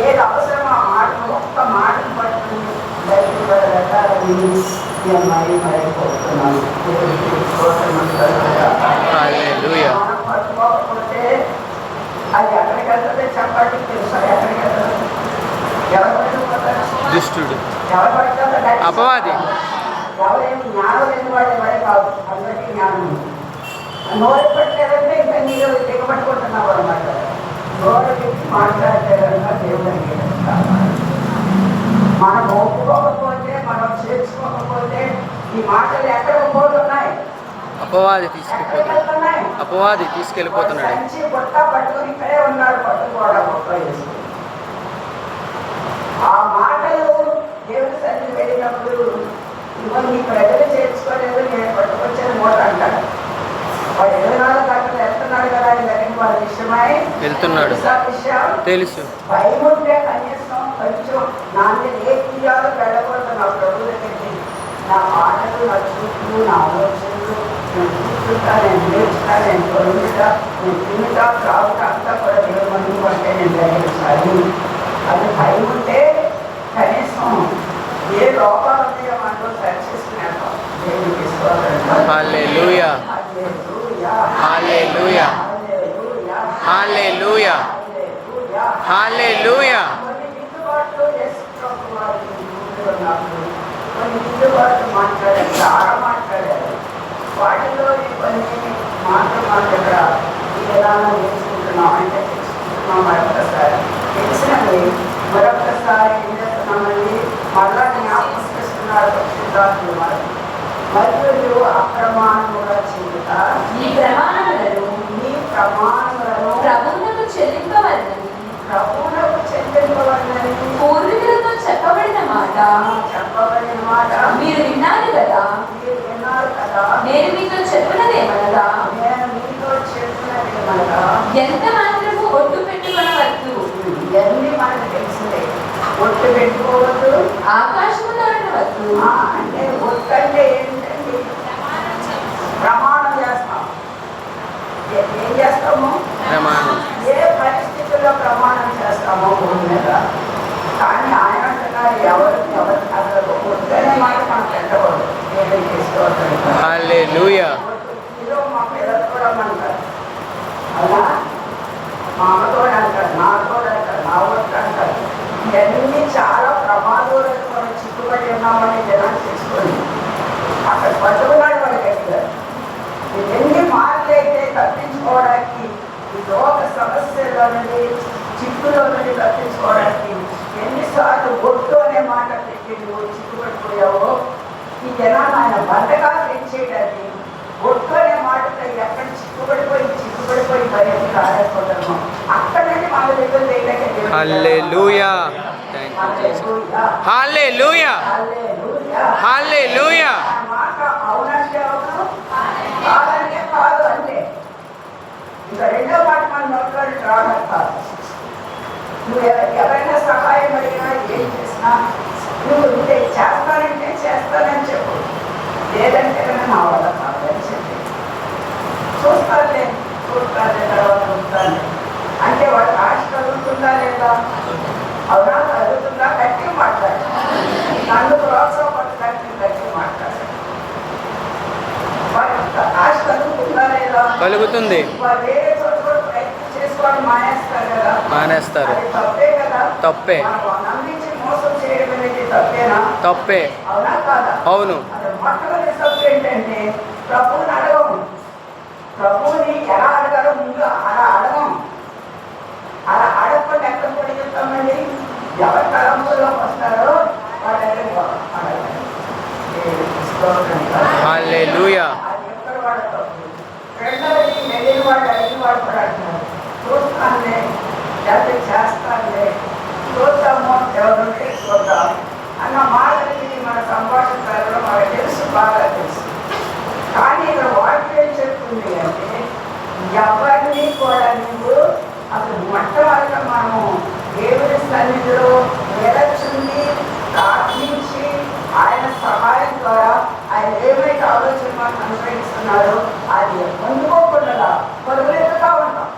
ఏది అవసరం ఆ మాటను ఒక్క మాటను పట్టుకుని బయటకు వెళ్ళాలని ఈ అమ్మాయి మరైపోతున్నాను. పట్టుకోకపోతే అది ఎక్కడికి వెళ్తుంది చెప్పండి. తెలుసా ఎక్కడికి వెళ్తుంది? ఎవరు పట్టుకుపోతారు? దుష్టుడు, ఎవరు పట్టుకుంటారు? అపవాది. ఎవరేమి జ్ఞానం లేని వాడే వాడే కాదు, అందరికీ జ్ఞానం ఉంది. నోరు పెట్టలేదంటే ఇంకా నీరు దిగబట్టుకుంటున్నావు అన్నమాట. నోరు పెట్టి మాట్లాడలేదన్నా దేవుడికి మనం ఒప్పుకోకపోతే, మనం చేర్చుకోకపోతే ఈ మాటలు ఎక్కడ పోతున్నాయి? అపవాది తీసుకెళ్ళిపోతున్నాడు. మంచి బుట్ట పట్టుకుని ఇక్కడే ఉన్నాడు, పట్టుకోవడం ఆ మాటలు దేవుడి సన్నిధి వెళ్ళినప్పుడు ఇవన్నీ ప్రజలు చేర్చుకోలేదు, నేను పట్టుకొచ్చిన మూట అంటాడు. వాడు 24 గంటలు వెళ్తున్నాడు కదా, ఇవన్నీ వాళ్ళ విషయమై వెళ్తున్నాడు. తెలుసు. భయం ఉంటే కనీసం కొంచెం నాన్న ఏ తీయాలో వెళ్ళకూడదు. నా ప్రభు దగ్గరికి నా మాటలు, నా చూపులు, నా ఆలోచనలు, నేను కూర్చుంటా, నేను నేర్చుతా, నేను పొందుతా, నేను తింటా, త్రాగుతా అంతా కూడా దేవుడు మందు అంటే నేను గ్రహించాలి. అది భయం ఉంటే కనీసం ఏ లోపాలు ఉన్నాయో మనలో సరి చేసుకునేస్తాం. దేవుడు తీసుకోవాలి. హల్లెలూయా, హల్లెలూయా, హల్లెలూయా, హల్లెలూయా. కొన్ని దిద్దుబాట్లు మాట్లాడారు, చాలా మాట్లాడారు. వాటిలో కొన్ని మాట్లాడరా ఈ విధానం నేర్చుకుంటున్నాం అంటే తెలుసుకుంటున్నాం. మరొకసారి తెలిసినవి మరొకసారి ఏం చేస్తున్నామని మళ్ళా జ్ఞాపకం చేస్తున్నారు పరిశుద్ధాత్మ వారు. మరియు అప్రమాణముగా చేయుట, ఈ ప్రమాణములను ప్రభువునకు చెల్లింపవలెనని పూర్వీకులతో చెప్పబడిన మాట మీరు విన్నారు కదా. నేను మీతో చెప్పినదేమనగా ఎంత మాత్రము ఒట్టు పెట్టుకొనవద్దు. ఇవన్నీ మనకు తెలిసిందే. ఒట్టు పెట్టుకోవద్దు, ఆకాశములో ఉండవద్దు. అంటే ఒట్టు అంటే ఏంటండి? ప్రమాణం చేస్తాం. ఏం చేస్తాము? ప్రమాణం. ఏ పరిస్థితుల్లో ప్రమాణం చేస్తామో భూమి మీద. కానీ ఆయన అంటున్నారు ఎవరు అసలు ఒట్టనే మాట మనం పెట్టకూడదు. ఏదైనా చేసుకోవద్దు. హల్లెలూయా. మా పిల్లలు కూడా అంటారు, అలా మా అమ్మతో అంటారు, నాతో అంటారు, నా ఒట్టు అంటారు. ఇవన్నీ చాలా ప్రమాదాలకు మనం చిక్కుబడి ఉన్నామని జనం చేసుకొని అక్కడ పట్టుకున్నాడు వాడు గట్టిగా. ఇవన్నీ మార్పులైతే తప్పించుకోవడానికి, ఈ లోక సమస్యలో నుండి చిక్కులో నుండి తప్పించుకోవడానికి ఎన్నిసార్లు ఒట్టు అనే మాట పెట్టి నువ్వు చిక్కుపడిపోయావో ఈ జనాన్ని ఆయన బంధకాలు పెంచేయడానికి ఒట్టు అనే మాటతో ఎక్కడ చిక్కుపడిపోయి బయటకు రాలేకపోతామో అక్కడ నుండి మన దగ్గర చేయడానికి హల్లెలూయా, హల్లెలూయా, హల్లెలూయా. మాట అవునంటే అవును, కాదంటే కాదు అంటే ఇంకా రెండో మాట మన నోట్లోకి రావడం కాదు. నువ్వు ఎవరైనా సహాయం అడిగినా ఏం చేసినా నువ్వు ఇంతే చేస్తానంటే చేస్తానని చెప్పు, లేదంటే నా వల్ల కాదని చెప్పి చూస్తానులే తర్వాత చూస్తాను అంటే వాడు ఆశ కలుగుతుందా లేదా? అవునా, కలుగుతుందా? గట్టిగా మాట్లాడు. నన్ను ప్రోత్సాహపడడానికి గట్టిగా మాట్లాడు. ఆశ కలుగుతుందా లేదా? కలుగుతుంది. వేరే చోట కూడా ప్రయత్నం చేసుకోవడం మానేస్తారు కదా. మానేస్తారు. తప్పే కదా. తప్పే. నమ్మించి మోసం చేయడం అనేది తప్పేనా? తప్పే. అవునా కాదా? అవును. మొట్టమొదటి తప్పు ఏంటంటే ప్రభువుని అడగము. ప్రభువుని ఎలా అడగాలో ముందు అలా అడగం. అలా అడగకుండా ఎక్కడ పడి చెప్తామండి? ఎవరి తలంపుల్లోకి వస్తారో వాళ్ళ దగ్గర అడగాలి. హల్లెలూయా. అది ఎక్కడ వాడు తప్పు. రెండవది వెళ్ళిన వాడు అడిగిన వాడు కూడా అంటున్నారు, చూస్తానులే లేకపోతే చేస్తానులే, చూద్దాము ఎవరుంటే చూద్దాం అన్న మాటలకి మన సంభాషణ జరగడం మనకు తెలుసు, బాగా తెలుసు. కానీ ఇక్కడ వాక్యం ఏం చెప్తుంది అంటే ఎవరిని కూడా నువ్వు అసలు మొట్టమొదట మనము దేవుని సన్నిధిలో నిలచుండి ప్రార్థించి ఆయన సహాయం ద్వారా ఆయన ఏమైతే ఆలోచన మనకు అనుసరిస్తున్నారో అది పొందుకోకుండా పరుగులెత్తుతా ఉంటాం.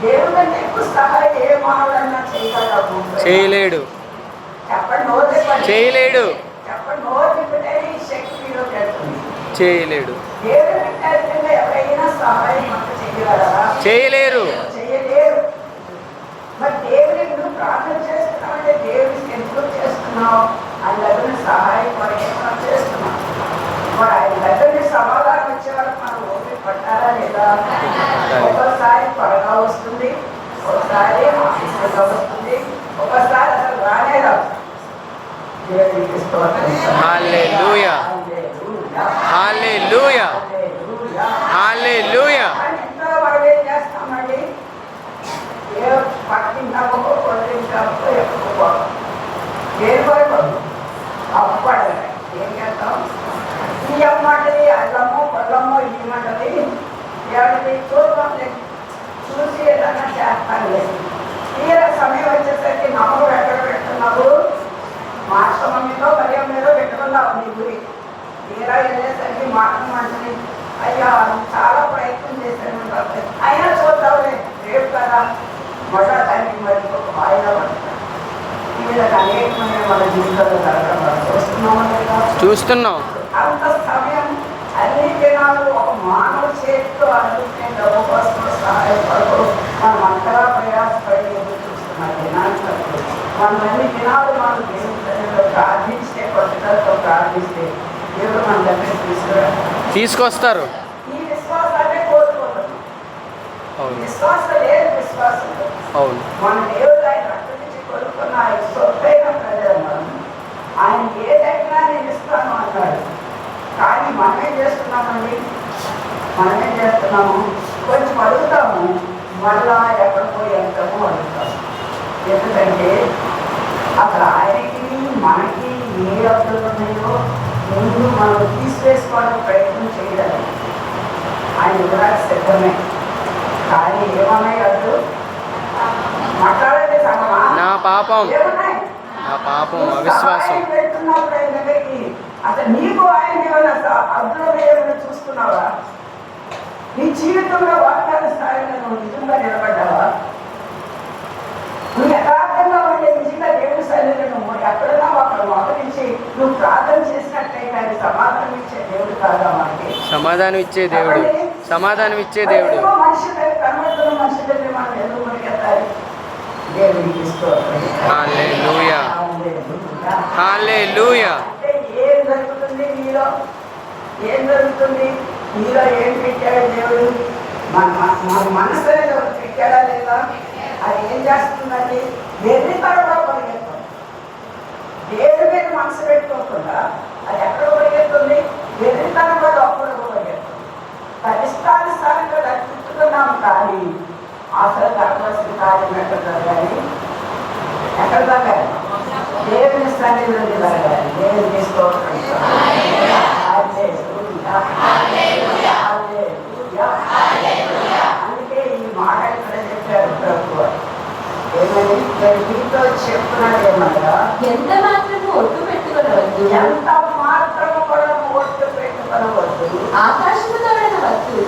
దేవుడు అంటే ఎక్కువ సహాయం ఏ మానవుడన్నా చేయగలము? చేయలేడు. చెప్పండి, నోరు తిప్పండి. చేయలేడు. చెప్పండి, నోరు తిప్పితే ఈ శక్తి మీలో పెడుతుంది. చేయలేడు. దేవుడు పెట్టాలంటే ఎవరైనా సహాయం మనకు చేయగలరా? చేయలేరు. చేయలేరు. మరి దేవుడికి నువ్వు ప్రార్థన చేస్తున్నావు అంటే దేవుడికి ఎందుకు చేస్తున్నావు? ఆయన దగ్గర సహాయం కొరకే మనం చేస్తున్నాం. మరి ఆయన దగ్గర సమాధానం వచ్చే వరకు మనం ఓపిక పట్టారా లేదా? ఒకసారి త్వరగా వస్తుంది, ఒకసారి ఆలస్యంగా వస్తుంది, ఒకసారి అసలు రానే రాదు. దేవుడికి స్తోత్రం. హల్లెలూయా. హల్లెలూయా. హల్లెలూయా. ఎంతో మనం ఏం చేస్తామండి? ఏ పక్కింటామో వదిలింటామో ఎక్కువ ఏర్పడదు అప్పడలే ఏం చేస్తాం? ఈ అమ్మంటది, అల్లమ్మో కొల్లమ్మో ఇమ్మంటది, ఎవరిది చూద్దాంలే, చూసి ఏదన్నా చేస్తాను లేదు. తీరా సమయం వచ్చేసరికి నమ్మకం ఎక్కడ పెట్టుకున్నావు? మాస్టర్ మమ్మీలో మరియం మీద పెట్టుకున్నావు నీ గురి. తీరా వెళ్ళేసరికి మాటం అంటది, అయ్యా చాలా ప్రయత్నం చేశాను కాబట్టి అయినా చూద్దాంలే, రేపు కదా మొదట దానికి మరి ఒక వాయిదా పడతాను. ఈ విధంగా అనేకమైన మన జీవితంలో జరగడం చూస్తున్నామా లేదా? చూస్తున్నాం. అంత సమయం అన్ని దినాలు ఒక మానవ చేతితో అందుకే డబ్బు కోసం సహాయపడదు. మనం అంతగా ప్రయాసపడి ఎదురు చూస్తున్నాం దినానికి. మనం అన్ని దినాలు మనం దేవుడిలో ప్రార్థిస్తే, పట్టుదలతో ప్రార్థిస్తే దేవుడు మన దగ్గర తీసుకొస్తారు. ఈ విశ్వాసాన్ని కోరుకోవడం. విశ్వాసం లేదు, విశ్వాసం అవును. మన దేవుడు ఆయన రక్తం నుంచి కొనుక్కున్న ఆయన సొత్తైన ప్రజలు మనం. ఆయన ఏదైనా నేను ఇస్తాను అన్నాడు. కానీ మనమేం చేస్తున్నామండి? మనమేం చేస్తున్నాము? కొంచెం అడుగుతాము, మళ్ళా ఎక్కడ పోయి వెళ్తామో అడుగుతాము. ఎందుకంటే అసలు ఆయనకి మనకి ఏ అర్థం ఉన్నాయో ముందు మనం తీసివేసుకోవడానికి ప్రయత్నం చేయలేదు. ఆయన ఇవ్వడానికి సిద్ధమే. కానీ ఏమన్నాయి అడ్డు? మాట్లాడండి సంగమా. నా పాపం, ఏమన్నాయి? నా పాపం, అవిశ్వాసం. పెడుతున్నప్పుడు ఆయన దగ్గరికి అసలు నీకు ఆయన ఏమైనా అద్దులో ఏమైనా చూసుకున్నావా? నీ జీవితంలో వాగ్దాన స్థాయిలో నువ్వు నిజంగా నిలబడ్డావా? నువ్వు యథార్థంగా ఉండే నిజంగా దేవుడి శైలిలో నువ్వు ఎక్కడన్నా అక్కడ మోకరించి నువ్వు ప్రార్థన చేసినట్లయితే ఆయన సమాధానం ఇచ్చే దేవుడు కాదా మనకి? సమాధానం ఇచ్చే దేవుడు, సమాధానం ఇచ్చే దేవుడు. మనిషి దగ్గర కనబడుతున్న మనిషి దగ్గర మనం ఎందుకు పరిగెత్తాలి? దేవుడికి స్తోత్రం. హల్లెలూయా. హల్లెలూయా. అంటే ఏం జరుగుతుంది నీలో? ఏం జరుగుతుంది నీలో? ఏం పెట్టాడు దేవుడు? మన మనసు అనేది ఒకటి పెట్టాడా లేదా? అది ఏం చేస్తుందండి? వెర్రితనంలో పరిగెత్తుంది. దేవుడి మీద మనసు పెట్టుకోకుండా అది ఎక్కడ పరిగెత్తుంది? వెర్రితనంలో లోపల పరిగెత్తుంది. పరిష్కారానికి రక్షిస్తున్నాం కానీ అసలు జరగాల్సిన కార్యం ఎక్కడ జరగాలి? ఎక్కడ జరగాలి? దేవుని సన్నిధిలో జరగాలి. దేవుని స్తోత్రం. అందుకే ఈ మాట ఇక్కడ చెప్పారు ప్రభువు. ఏమని మీతో చెప్తున్నాడు ఏమన్నా? ఎంత మాత్రము ఒట్టు పెట్టుకొనవద్దు, ఎంత మాత్రము కూడా ఒట్టు పెట్టుకొనవద్దు. ఆకాశము తోడనవద్దు,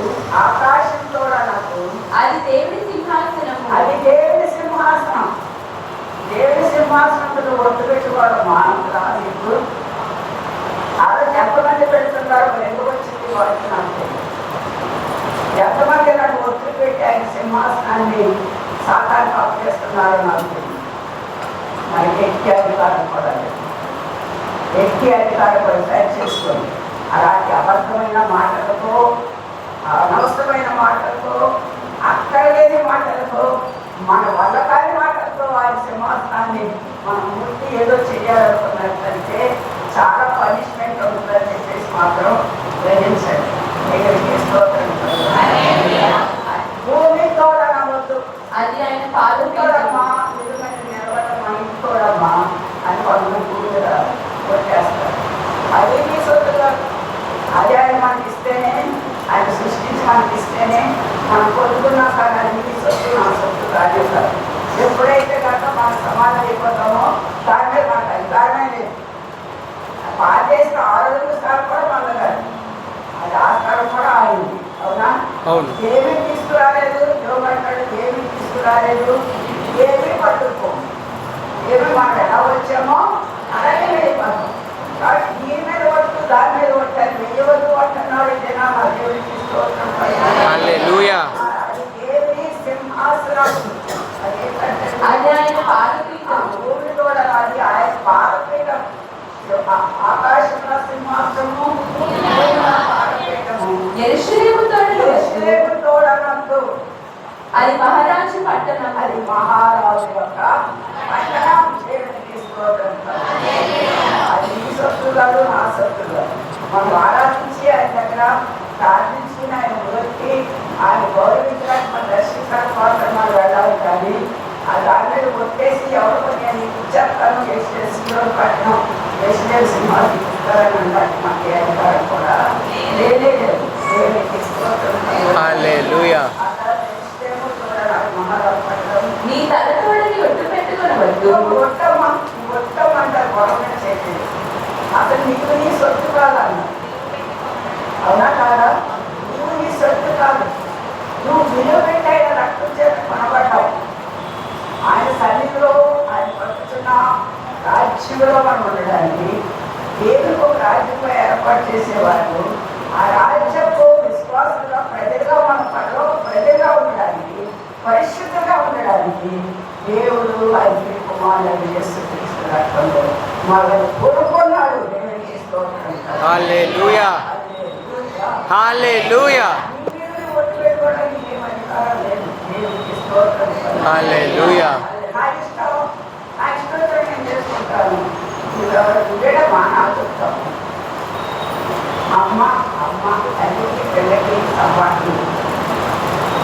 ఆకాశం తోడనకు. అది దేవుని సింహాసనము. అది దేవుని సింహాసనం. దేవుని సింహాసనంలో ఒట్టు పెట్టుకోవడం మానవులా నీకు? అలా ఎంతమంది పెడుతున్నారు? ఎందుకు వచ్చింది వాడికి నాకు తెలియదు. ఎంతమంది నాకు ఒత్తిడి పెట్టి ఆయన సింహాసనాన్ని సాతానికి అప్పచేస్తున్నారో నాకు తెలియదు. మనకి ఎక్కి అధికారం కూడా లేదు. ఎక్కి అధికారం కూడా సరి చేసుకోండి. అలాంటి అబద్ధమైన మాటలతో, అనవసరమైన మాటలతో, అక్కడ లేని మాటలతో, మన వల్ల కాని మాటలతో ఆయన సింహాసనాన్ని మన మూర్తి ఏదో చేయాలనుకున్నట్లయితే చాలా పనిష్మెంట్ ఉంటుందని చెప్పేసి మాత్రం గ్రహించండి. భూమితో అనవద్దు. అది ఆయన పాలు ఇంకోడమ్మా నిజమైన నిలబడమ్మా, ఇంకోడమ్మా అని వాళ్ళు కూడా కొట్టేస్తారు. అది నీ సొత్తుగా, అది ఆయన మనకి ఇస్తేనే, ఆయన సృష్టించి మనకి ఇస్తేనే మనం పొందుకున్నా కానీ అది నీ సొత్తు నా సొత్తు కాదే కాదు. ఎప్పుడైతే కనుక మనం సమాధానం అయిపోతామో దాని మీద మనకు అధికారమే లేదు. బాధ్యత 6 సార్లు కూడా పొందగలరు. అది ఆస్కారం కూడా ఆగింది. అవునా? అవును. ఏమీ తీసుకురాలేదు. యోగంటాడు ఏమీ తీసుకు రాలేదు, ఏమీ పట్టుకో, ఏమి మనం ఎలా వచ్చామో అలాగే వెళ్ళిపోతాం. కాబట్టి దీని మీద వద్దు, దాని మీద వచ్చారు, వెయ్యవద్దు అంటున్నాడు జనాలు. దేవుడికి స్తోత్రం. హల్లెలూయా. అది దేవుని సింహాసనం. అదేంటంటే అది ఆయన పాదపీఠం. భూమి కూడా అది ఆయన పాదపీఠం. ఆకాశంలో సింహాసనము, భూమిలో పాదపీఠము. యెరూషలేము తోడని వస్తువు. యెరూషలేము తోడనొద్దు. అది మహారాజు పట్టణం. అది మహారాజు యొక్క పట్టణం. దేవునికి స్తోత్రం. అది నీ సొత్తు కాదు, నా సొత్తు కాదు. మనం ఆరాధించి ఆయన దగ్గర ప్రార్థించి ఆయన మొదటి ఆయన గౌరవించడానికి మనం దర్శించడానికి మాత్రం మనం వెళ్ళాలి. కానీ ఆ దాని మీద కొట్టేసి ఎవరు నేను నీకు ఇచ్చేస్తాను, యెరూషలేము పట్టణం, యెరూషలేము సింహాసనం ఇస్తారని అనడానికి మనకి అధికారం కూడా లేనే లేదు. దేవునికి స్తోత్రం. హల్లెలూయా. నీ తల తోడని ఒట్టు పెట్టుకొనవద్దు. ఒట్టమంటారు గవర్నమెంట్ చేసేది. అసలు నీకు నీ సొత్తు కాదన్న, అవునా కాదా? నువ్వు నీ సొత్తు కాదు. నువ్వు విలువ పెట్టి ఆయన రక్తం చేత కొనబడ్డావు. ఆయన సన్నిధిలో ఆయన పట్టుచున్న రాజ్యంలో మనం ఉండడానికి దేవునికి ఒక రాజ్యంలో ఏర్పాటు చేసేవారు. ఆ రాజ్యపు విశ్వాసంగా ప్రజలుగా మన పనిలో ప్రజలుగా ఉండడానికి, పరిశుద్ధంగా ఉండడానికి దేవుడు ఆయన కుమారుడు యేసుక్రీస్తు రక్తంలో మనల్ని కొనుక్కున్నాడు. దేవునికి స్తోత్రం. హల్లెలూయా. హల్లెలూయా. నీవు ఒట్టు పెట్టుకోవడానికి ఏం అధికారం లేదు. దేవునికి స్తోత్రం. హల్లెలూయా. నా ఇష్టం, నా ఇష్టంతో నేను చేసుకుంటాను. నువ్వెవరు ఉండేటమ్మా నాకు చెప్తావు. అమ్మ అమ్మ తల్లికి పిల్లకి సపాటు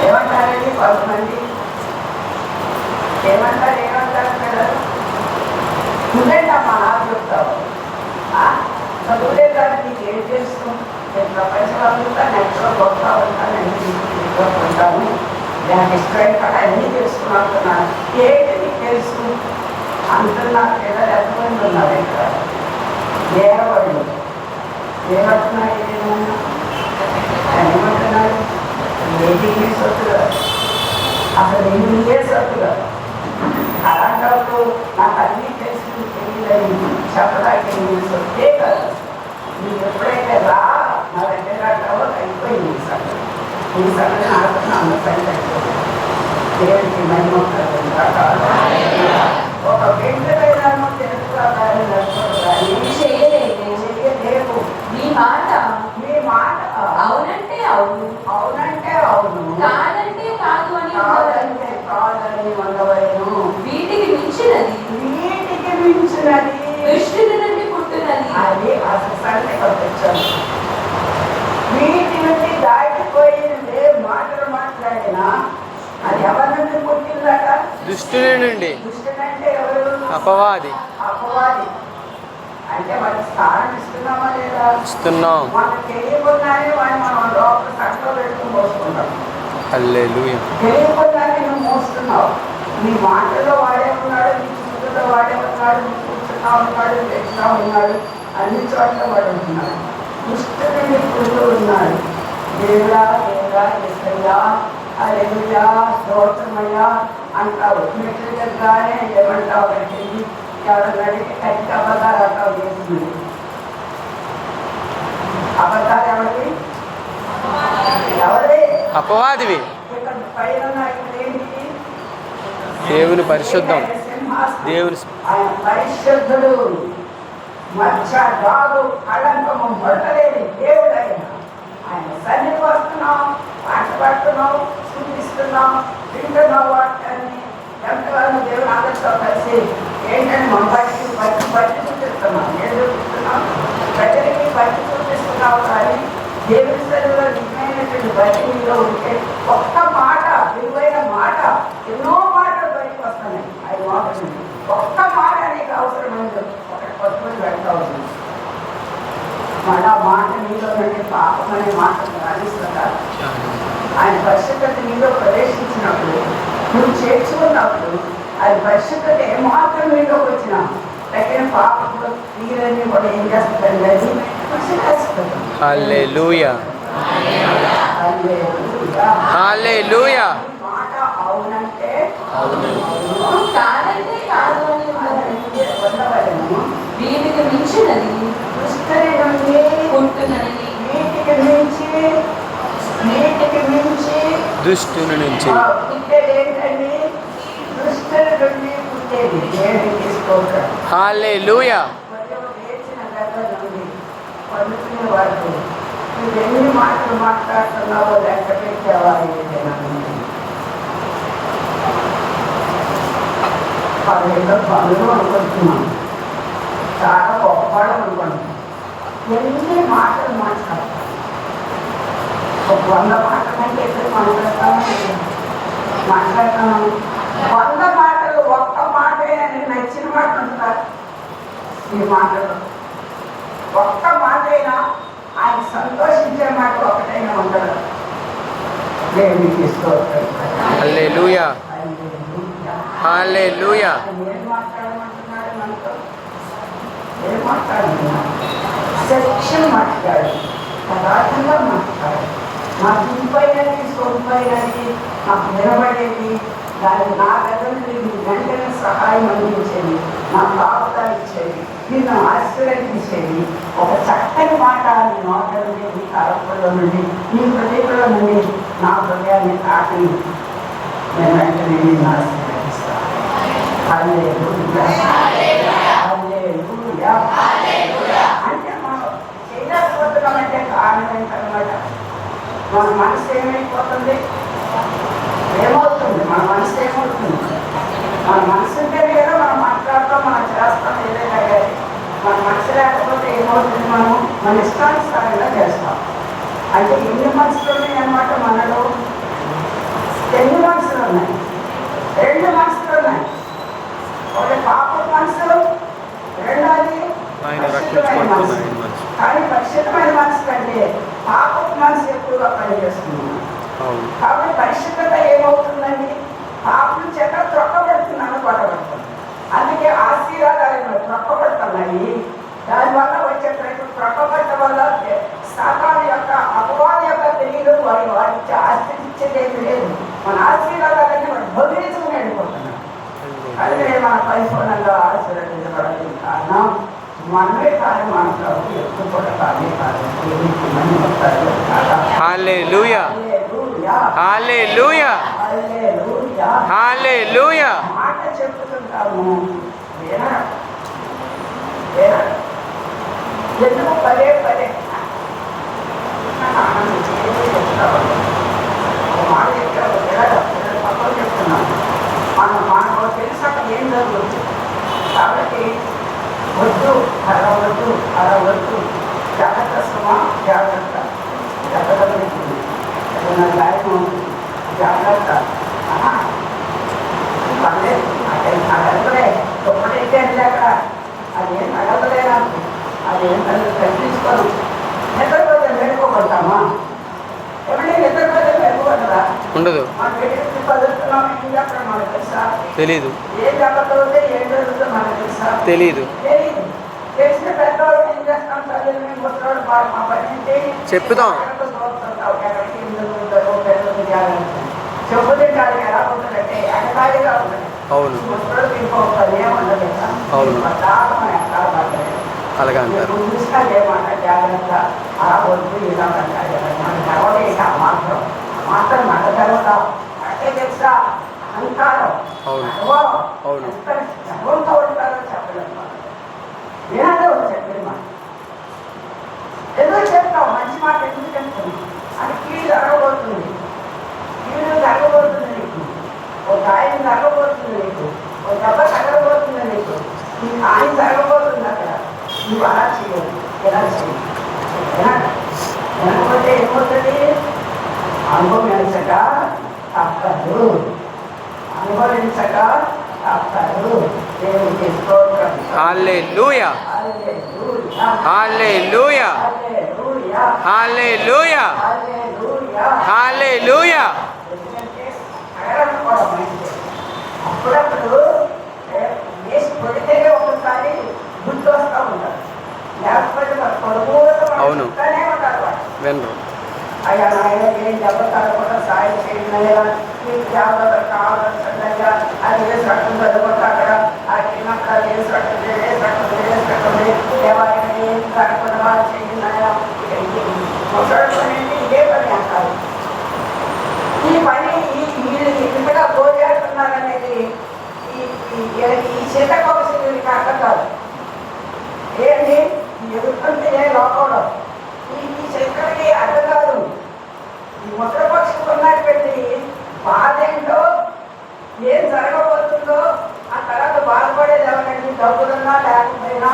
ఏమంటారండి కొంతమంది? ఏమంటారు పిల్లలు? నువ్వేంటమ్మా నాకు చెప్తావు. చదువులే కాదు, నీకు ఏం తెలుసు? నేను ప్రపంచం అంతా నెట్లో గొప్ప ఉంటాను, ఉంటాను, నాకు ఇష్టమైన కాడ అన్నీ తెలుసుకున్నాను. ఏంటి నీకు తెలుసు అంటున్నారు. పిల్లలు ఎంతమంది ఉన్నారు ఇక్కడ? దేవడు ఏమంటున్నాడు? ఏమంటున్నాడు? ఏది నీ సొత్తుగా, అసలు నీకే సొత్తుగా. అలాంటప్పుడు నాకు అన్నీ తెలుసుకుని తెలియదని చెప్పడానికి నీ సొత్తే కాదు. నీకు ఎప్పుడైతే రా నా దగ్గర అంటావో అయిపోయింది నీ సంగతి. నీ సంగతి నాకు అన్న సంగతి. దేవుడికి మహిమ ఒక వెంటనే తెలుసుగా కానీ నష్టం కానీ చేయలేవు. నీ మాట అవునంటే అవును, అవునంటే అవును, కాదంటే కాదు అని కాదంటే కాదని ఉండవలేను. వీటికి మించినది దుష్టుల నుండి పుట్టినది. అది అసలు సంగతి పంపించాను. వీటి నుండి దాటిపోయి మాటలు మాట్లాడినా అది ఎవరి నుండి పుట్టిందట? దుష్టుని నుండి. దుష్టుడంటే ఎవరు? అపవాది. అపవాది. అంటే మనకి స్థానం ఇస్తున్నామా లేదా? ఇస్తున్నాం. మనకు తెలియకుండానే వాడిని మనం లోపల సంకలో పెట్టుకుని మోసుకుంటాం. హల్లెలూయా. తెలియకుండానే నువ్వు మోస్తున్నావు. నీ మాటల్లో వాడే ఉన్నాడు, నీ చూపులో వాడే ఉన్నాడు, నీ కూర్చున్నా ఉన్నాడు, తెచ్చినా ఉన్నాడు, అన్ని చోట్ల వాడు ఉంటున్నాడు. దుష్టుని పురుగు ఉన్నాడు. దేవుడా దేవుడా ఎస్సయ్యా హల్లెలూయా స్తోత్రమయ్యా అంటావు. మెట్లు దగ్గరగానే ఏమంటావు? పెట్టింది ఎవరన్నా అడిగితే కట్టి అబద్ధాలు అంటావు. చేస్తుంది అబద్ధాలు ఎవరి? ఎవరి? అపవాదివి. ఇక్కడ పైన ఏంటి? దేవుని పరిశుద్ధం. దేవుని ఆయన పరిశుద్ధుడు, మధ్య రాదు, కళంకము మొదలలేని దేవుడు. ఆయన సన్నిధి వస్తున్నాం, పాట పడుతున్నాం, చూపిస్తున్నాం, వింటున్నాం. వాటిని ఎంతగానో దేవుడు అందరితో కలిసి ఏంటంటే మన బట్టి చూపిస్తున్నాం. ఏం చూపిస్తున్నాం? ప్రజలకి బట్టి చూపిస్తున్నావు. కానీ దేవుడి సన్నిధిలో నిజమైనటువంటి బట్టి మీలో ఉంటే ఒక్క మాట, విలువైన మాట, ఎన్నో మాటలు బయటకు వస్తున్నాయి. అది మాటలు ఒక్క మాట నీకు అవసరమైంది, ఒకటి పట్టుకొని వెళ్ళవలసింది. మళ్ళా మాట నీలో నుండి పాపం అనే మాటను రాణిస్తుందా? ఆయన పరిశుద్ధత నీలో ప్రవేశించినప్పుడు, నువ్వు చేర్చుకున్నప్పుడు అది పరిశుద్ధత ఏమాత్రం నీలోకి వచ్చినా తగిన పాపంలో తీరని కూడా ఏం చేస్తుందండి? అది విసిరేస్తుంది. హల్లెలూయా. హల్లెలూయా. మాట అవునంటే కాదంటే కాదు అని ఉండవలను. వీటికి మించినది దుష్టుని నుండి పుట్టునని వీటికి మించి దుష్టుని నుంచి పుట్టేది ఏంటండి? దుష్టుని నుండి పుట్టేది. దేవునికి తీసుకోక హల్లెలూయా. వేసిన దగ్గర నుండి పలుకునే వరకు నువ్వు ఎన్ని మాటలు మాట్లాడుతున్నావో లెక్క పెట్టావా? ఏదైనా పనులు అనుకుంటున్నాం, చాలా గొప్పవాడు అనుకుంటున్నాం. ఎన్ని మాటలు మాట్లాడతాం? ఒక 100 మాటల కంటే ఎక్కువ మాట్లాడతాను. 100 మాటలు ఒక్క మాటే నీకు నచ్చిన మాట ఉంటుందా? ఈ మాటలు ఒక్క మాట అయినా ఆయన సంతోషించే మాట ఒకటైనా ఉండదు. దేవుని తీసుకోవాలి. హల్లెలూయా. హల్లెలూయా. ఏం మాట్లాడమంటున్నాడు మనతో? ఏం మాట్లాడుతున్నాడు? సత్యం మాట్లాడు, యథార్థంగా మాట్లాడు. నాకు ఇంపైనది సొంపైనది నాకు నిలబడేది, దాన్ని నా దగ్గర వెంటనే సహాయం అందించేది, నాకు కాపుతాలు ఇచ్చేది, నిన్ను ఆశీర్వదించేది ఒక చక్కని మాట నీ నోట నుండి, నీ తలపులో నుండి, నీ హృదయంలో నుండి నా హృదయాన్ని తాకి నేను వెంటనే నిన్ను ఆశీర్వదిస్తాను. హల్లెలూయా. హల్లెలూయా. అంటే మనం చేయలేకపోతున్నామంటే కారణం ఏంటన్నమాట? మన మనసు ఏమైపోతుంది? ఏమవుతుంది? మన మనసు ఏమవుతుంది? మన మనసు ఉంటేనే కదా మనం మాట్లాడతాం, మనం చేస్తాం, ఏదైనా కానీ. మన మనసు లేకపోతే ఏమవుతుంది? మనం మన ఇష్టానుసారంగా చేస్తాం. అంటే ఎన్ని మనసులు ఉన్నాయి అన్నమాట మనలో? ఎన్ని మనసులు ఉన్నాయి? 2 మనసులు ఉన్నాయి. ఒకటి పాప మనసు, రెండోది పరిశుద్ధమైన మనసు. కానీ పరిశుద్ధమైన మనసు కంటే పాపపు మనసు ఎక్కువగా పనిచేస్తుంది. కాబట్టి పరిశుద్ధత ఏమవుతుందండి? పాపం చేత త్రొక్కబడుతున్నాను, కొట్టబడుతుంది. అందుకే ఆశీర్వాదాలు త్రొక్కబడుతున్నాయి. దానివల్ల వచ్చే ప్రతి త్రొక్కబడటం వల్ల సాతాను యొక్క అపవాది యొక్క తెలియదు, వారికి ఆశ్రయించేది లేదు. మన ఆశీర్వాదాలన్నీ మనం బదిలించుకుని వెళ్ళిపోతున్నాం. అందుకే మన పరిపూర్ణంగా ఆశీర్వదించబడదు. కారణం మనమే కాదు, మన ప్రభు ఎక్కువ కూడా కాదే కాదు. హల్లెలూయా. హల్లెలూయా. హల్లెలూయా. మాట చెప్పుతుంటాము, ఎందుకు పదే పదే మాట చెప్పారు, పక్కన చెప్తున్నాను. మనకు తెలిసాక ఏం జరుగుతుంది. కాబట్టి వద్దు, అలా వద్దు, అలా వద్దు, జాగ్రత్త సుమా, జాగ్రత్త, ఎక్కగలుగుతుంది ఏదైనా గాయం, జాగ్రత్త. పర్లేదు, అడగలే గొప్పడైతే వెళ్ళాక అదేం అడగలే, నాకు అదేం కనిపించుకోను. నిద్రపోతే మెరుగుపడతామా? ఎవరి నిద్రపోతే మెరుగుపడదా? ఉండదు. మన పెళ్లి పదులుతున్నాం, ఏం చేస్తాం మనకు తెలుసా? తెలీదు. ఏం జరుగుతుందో ఏం జరుగుతుందో మనకు తెలుసా? తెలీదు. తెలీదు. తెలిసిన పెద్దవాళ్ళు ఏం చేస్తాం? చదువులు ముసలాడు మా పని చెప్పుతాం. ఎక్కడికి ఎందుకు పెద్దలు జాగ్రత్త చెప్పుతే కాదు. ఎలా ఉంటుందంటే ఎక్కడాగా ఉంటుంది. అవును. ముసలాడు ఇంకొకరు ఏముండదు. అవును. మనం ఎక్కడ పడలేదు. అలాగే అంటారు. చూసినా ఏమంట జాగ్రత్త, అలా వద్దు, ఇలా అంటారు. మన తెరవలేక మాత్రం మాత్రం మన తెరవట అంటే తెలుసా? అహంకారం. అవును. అవును. ఎవరితో ఉంటారో చెప్పలేదు. వినాలే చెప్పలేదు మాట. ఎందుకు చెప్తావు? మంచి మాట ఎందుకు చెప్తున్నావు? అది కీడు జరగబోతుంది, కీడు జరగబోతుంది నీకు, ఒక గాయం జరగబోతుంది నీకు, ఒక దెబ్బ తగలబోతుంది నీకు, నీకు హాని జరగబోతుంది. అక్కడ నువ్వు అలా చేయదు, ఎలా చేయాలి? వినకపోతే ఏమవుతుంది? అనుభవించక తప్పదు, అనుభవించక తప్పదు. దేవునికి స్తోత్రం. హల్లెలూయా. హల్లెలూయా. హల్లెలూయా. హల్లెలూయా. హల్లెలూయా. హల్లెలూయా. హల్లెలూయా. ఎందుకంటే తగలకపోవడం మంచిది. అప్పుడప్పుడు వేసి కొడితేనే ఒకసారి గుర్తు వస్తూ ఉంటారు, లేకపోతే మన పొరుగుతో అవును. ఉంటారు వాళ్ళు. వినరు. అయ్యా నాయన ఏం దెబ్బతారు కూడా సాయం చేయండి, మీకు జాగ్రత్త కావాల్సిందయ్యా, వేసినట్టు చదువుకుంటూ అక్కడ అక్కడ వేసినట్టుంది ఎవరైనా ఏం జరగకుండా వాళ్ళు చేయిందా ముసలి పని అంటే ఇదే పని అంటారు. ఈ పని వీళ్ళు ఇంతగా పోజేస్తున్నారనేది ఈ శీతకోశుడికి అర్థం కాదు. ఏంటి ఎదుర్కొంటే లోకంలో ఈ శంకరుడికి అర్థం కాదు. ఈ ముసలి పక్షులు ఉన్నటువంటి బాధ ఏంటో, ఏం జరగబోతుందో, ఆ తర్వాత బాధపడేది ఎవరండి? డబ్బులున్నా లేకపోయినా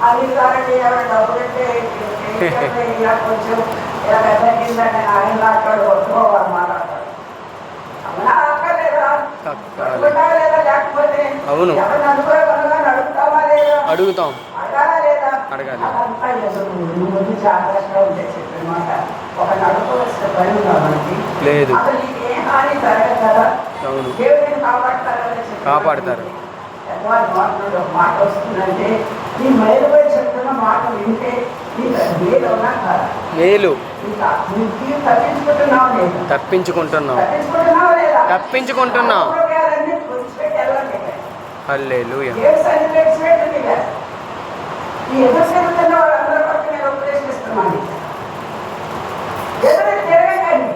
అధికారండి ఎవరైనా డబ్బులంటే కొంచెం ఇలా తగ్గిందని ఆయన మాట్లాడు ఒప్పుకోవాలి మాట్లాడతాడు. అవునా అక్కర్లేదా? లేదా లేకపోతే అవును ఎవరిని అనుకోకుండా నడుపుతామా లేదా? అడుగుతాం, అడగాలా లేదా? అడగాలి. అదంతా ముందు జాగ్రత్తగా ఉంటే చెప్పినమాట. ఒక నడుపుకోవాల్సిన పని ఉందా మనకి? లేదు. అసలు నీకు ఏ హాని జరగదు కదా. అవును, దేవుడిని కాపాడతారని కాపాడతారు. ఒక మాట వస్తుందంటే నీ మైలుపై చెప్తున్న మాట వింటే నీకు మేలు ఉన్నా కదా? మేలు నీకు తప్పించుకుంటున్నావు లేదా? తప్పించుకుంటున్నాం, తప్పించుకుంటున్నావు లేదా? తప్పించుకుంటున్నాం. ఉపయోగాలన్నీ విడిచిపెట్టి వెళ్ళండి. హల్లెలూయా. దేవుడి సన్నిధిలో విడిచిపెట్టింది కదా. ఈ ఎదురు తిరుగుతున్న వాళ్ళందరూ పక్కన నేను ఉపదేశిస్తున్నాను. ఎదురు తిరగండి.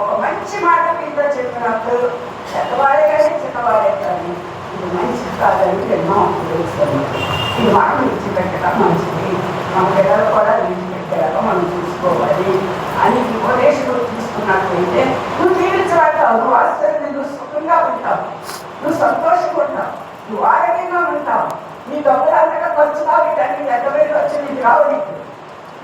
ఒక మంచి మాట మీద చెప్పినప్పుడు పెద్దవాడే కానీ చిన్నవాడే కానీ ఇది మంచి కాదని ఎన్నో తెలుస్తుంది. ఈ మాట విడిచిపెట్టడం మంచిది, మన పిల్లలు కూడా విడిచిపెట్టేలాగా మనం చూసుకోవాలి అని ఉపదేశం తీసుకున్నట్లయితే నువ్వు జీవించబడతావు, నువ్వు ఆశ్చర్యం, నువ్వు సుఖంగా ఉంటావు, నువ్వు సంతోషంగా ఉంటావు, నువ్వు ఆరోగ్యంగా ఉంటావు. నీ డబ్బులు అంతగా ఖర్చుగా వీటన్ని ఎంతవరకు వచ్చి నీకు రావు. నీకు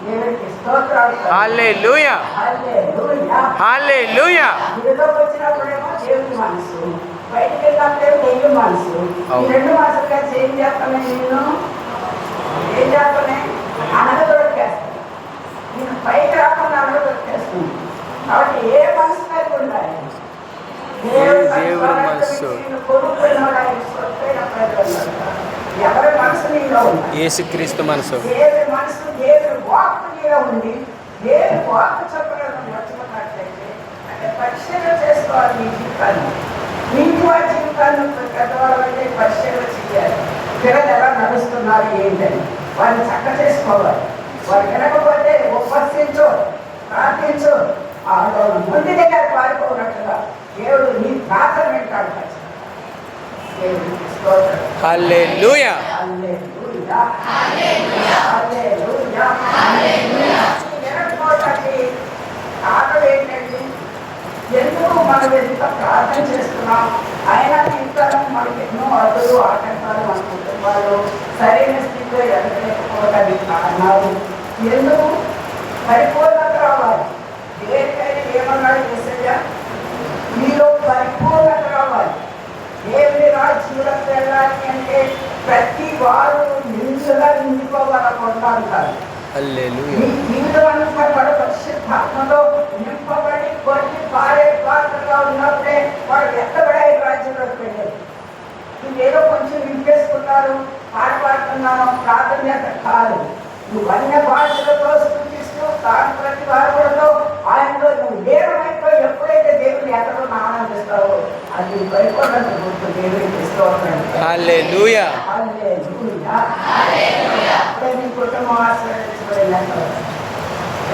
దేవుడికి స్తోత్రాలు. హల్లెలూయా, హల్లెలూయా, హల్లెలూయా. గుడిలోకి వచ్చినప్పుడేమో దేవుడి మనసు, బయటికి వెళ్ళినప్పుడేమో దేవుడి మనసు. ఈ రెండు మనసులు కలిసి ఏం చేస్తానే? నేను ఏం చేస్తానే? అనగదొరికేస్తాను. నేను పైకి రాకుండా అనగదొరికేస్తుంది. కాబట్టి ఏ మనసు కలిగి ఉండాలి? దేవుడి మనసు. ఎవరి మనసు నీలో ఉంది? యేసుక్రీస్తు మనసు. దేవుడి మనసు, దేవుడి వాక్కు నీలో ఉంది. దేవుడి వాక్కు చెప్పగలను నచ్చుకున్నట్లయితే అంటే పరిశీలన చేసుకోవాలి నీ జీవితాన్ని. నీటి వారి జీవితాన్ని పెద్దవాళ్ళ అంటే పరిశీలన చేయాలి. పిల్లలు ఎలా నడుస్తున్నారు ఏంటని వారిని చక్క చేసుకోవాలి. వారు వినకపోతే ఉపస్థించు, ప్రార్థించు. ముందు దగ్గర పారిపోయినట్టుగా దేవుడు నీ ప్రార్థన వింటాడు. దేవుడికి స్తోత్రం. హల్లెలూయా, హల్లెలూయా, హల్లెలూయా, హల్లెలూయా. వినకపోవటానికి కారణం ఏంటండి? ఎందుకు మనం ఎంత ప్రార్థన చేస్తున్నాం? అయినా ఇంతలో మనకి ఎన్నో అడ్డులు ఆటంకాలు మన కుటుంబాలు సరైన స్థితిలో ఎదగలేకపోవడానికి కారణాలు ఎందుకు? పరిపూర్ణత రావాలి. దేనికైనా ఏమన్నాడు యేసయ్య? మీలో పరిపూర్ణత రావాలి. దేవుని రాజ్యంలోకి వెళ్ళాలి అంటే ప్రతి వారు నిండుగా నిండిపోవాలనుకుంటా అంటారు. హల్లెలూయా. మీ జీవితం అంతా కూడా పరిశుద్ధాత్మలో నింపబడి కొన్ని పారే పాత్రగా ఉన్నప్పుడే వాడు ఎత్తబడే రాజ్యంలోకి వెళ్ళారు. నువ్వేదో కొంచెం నింపేసుకున్నారు, పాట పాడుతున్నాను, ప్రాధాన్యత కాదు. నువ్వు అన్య భాషలతో సూచిస్తూ తాను ప్రతి వారుతో ఆయనలో నువ్వు దేవుడితో ఎప్పుడైతే దేవుని ఎక్కడో ఆనందిస్తావో అది పరిపూర్ణత గుర్తు. దేవుడికి స్తోత్రం. హల్లెలూయా, హల్లెలూయా. అప్పుడే నీ కుటుంబం ఆశీర్వదించబడినట్టు.